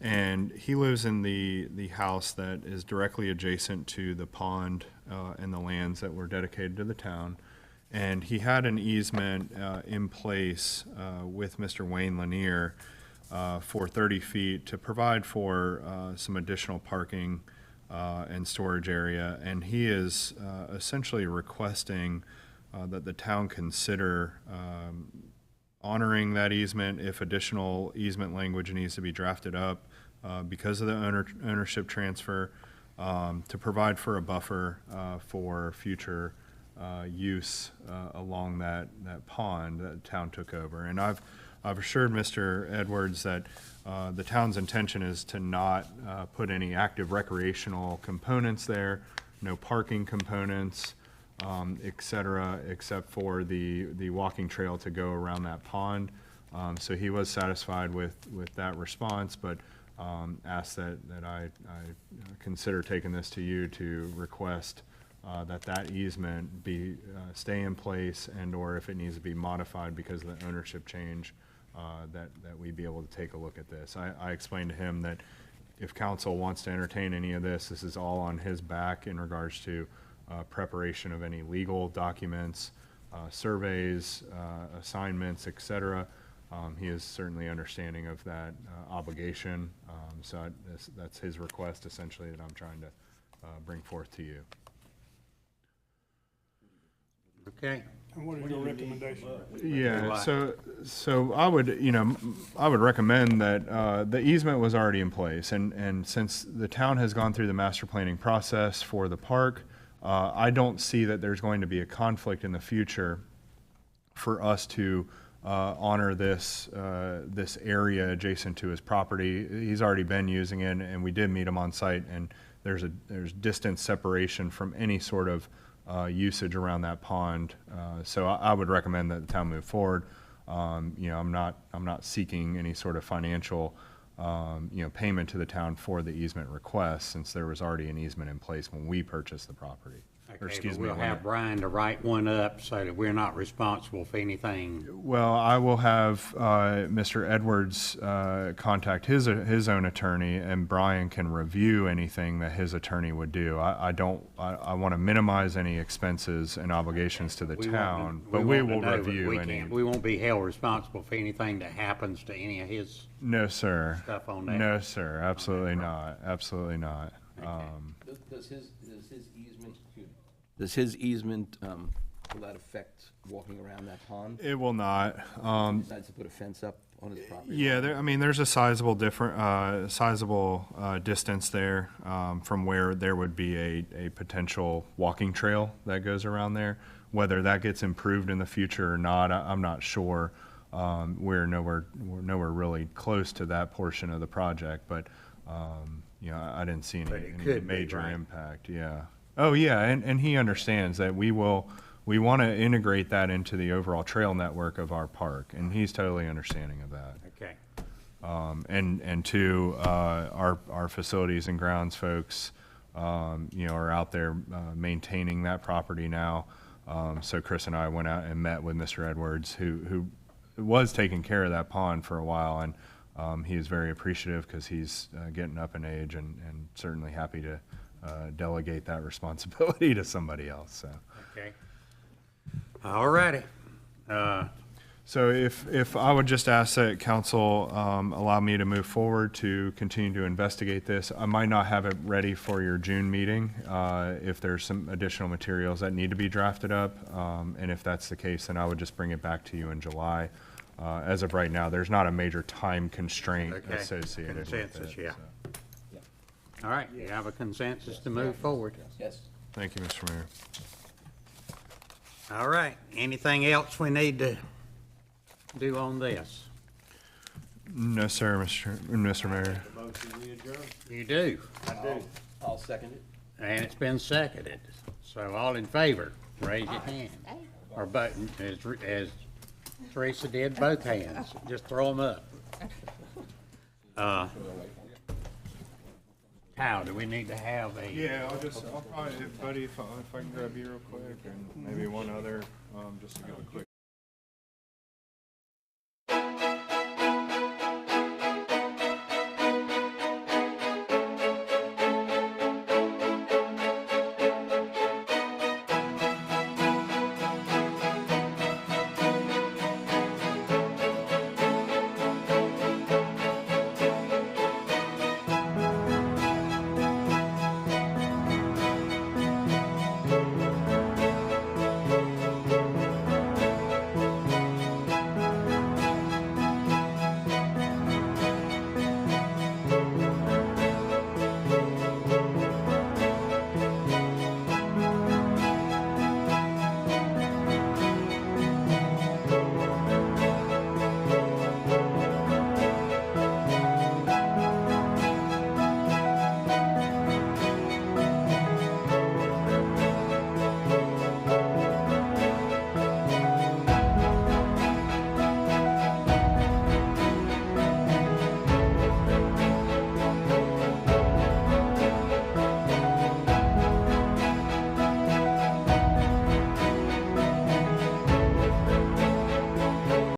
And he lives in the house that is directly adjacent to the pond and the lands that were dedicated to the town. And he had an easement in place with Mr. Wayne Lanier for 30 feet to provide for some additional parking and storage area. And he is essentially requesting that the town consider honoring that easement if additional easement language needs to be drafted up because of the ownership transfer to provide for a buffer for future use along that pond that the town took over. And I've assured Mr. Edwards that the town's intention is to not put any active recreational components there, no parking components, et cetera, except for the walking trail to go around that pond. So he was satisfied with that response, but asked that I consider taking this to you to request that easement stay in place, and or if it needs to be modified because of the ownership change, that we be able to take a look at this. I explained to him that if council wants to entertain any of this is all on his back in regards to preparation of any legal documents, surveys, assignments, et cetera. He is certainly understanding of that obligation, so that's his request essentially that I'm trying to bring forth to you. Okay. And what is your recommendation? Yeah, so I would, I would recommend that the easement was already in place, and since the town has gone through the master planning process for the park, I don't see that there's going to be a conflict in the future for us to honor this area adjacent to his property. He's already been using it, and we did meet him on site, and there's distance separation from any sort of usage around that pond. So I would recommend that the town move forward. I'm not seeking any sort of financial payment to the town for the easement request, since there was already an easement in place when we purchased the property. Okay, but we'll have Brian to write one up so that we're not responsible for anything. Well, I will have Mr. Edwards contact his own attorney, and Brian can review anything that his attorney would do. I want to minimize any expenses and obligations to the town, but we will review any. We won't be held responsible for anything that happens to any of his No, sir. stuff on that. No, sir. Absolutely not. Absolutely not. Does his easement, will that affect walking around that pond? It will not. He decides to put a fence up on his property? Yeah, there's a sizable distance there from where there would be a potential walking trail that goes around there. Whether that gets improved in the future or not, I'm not sure. We're nowhere really close to that portion of the project, but I didn't see any major impact. Yeah. Oh, yeah, and he understands that we want to integrate that into the overall trail network of our park, and he's totally understanding of that. Okay. And two, our facilities and grounds folks, are out there maintaining that property now. So Chris and I went out and met with Mr. Edwards, who was taking care of that pond for a while, and he is very appreciative because he's getting up in age and certainly happy to delegate that responsibility to somebody else. So. Okay. All righty. So if I would just ask that council allow me to move forward to continue to investigate this. I might not have it ready for your June meeting if there's some additional materials that need to be drafted up. And if that's the case, then I would just bring it back to you in July. As of right now, there's not a major time constraint associated with it. Consensus, yeah. All right, you have a consensus to move forward? Yes. Thank you, Mr. Mayor. All right, anything else we need to do on this? No, sir, Mr. Mayor. You do? I do. I'll second it. And it's been seconded. So all in favor, raise your hand. Or button, as Teresa did, both hands. Just throw them up. How, do we need to have a? Yeah, I'll probably, buddy, if I can grab you real quick, and maybe one other, just to give a quick.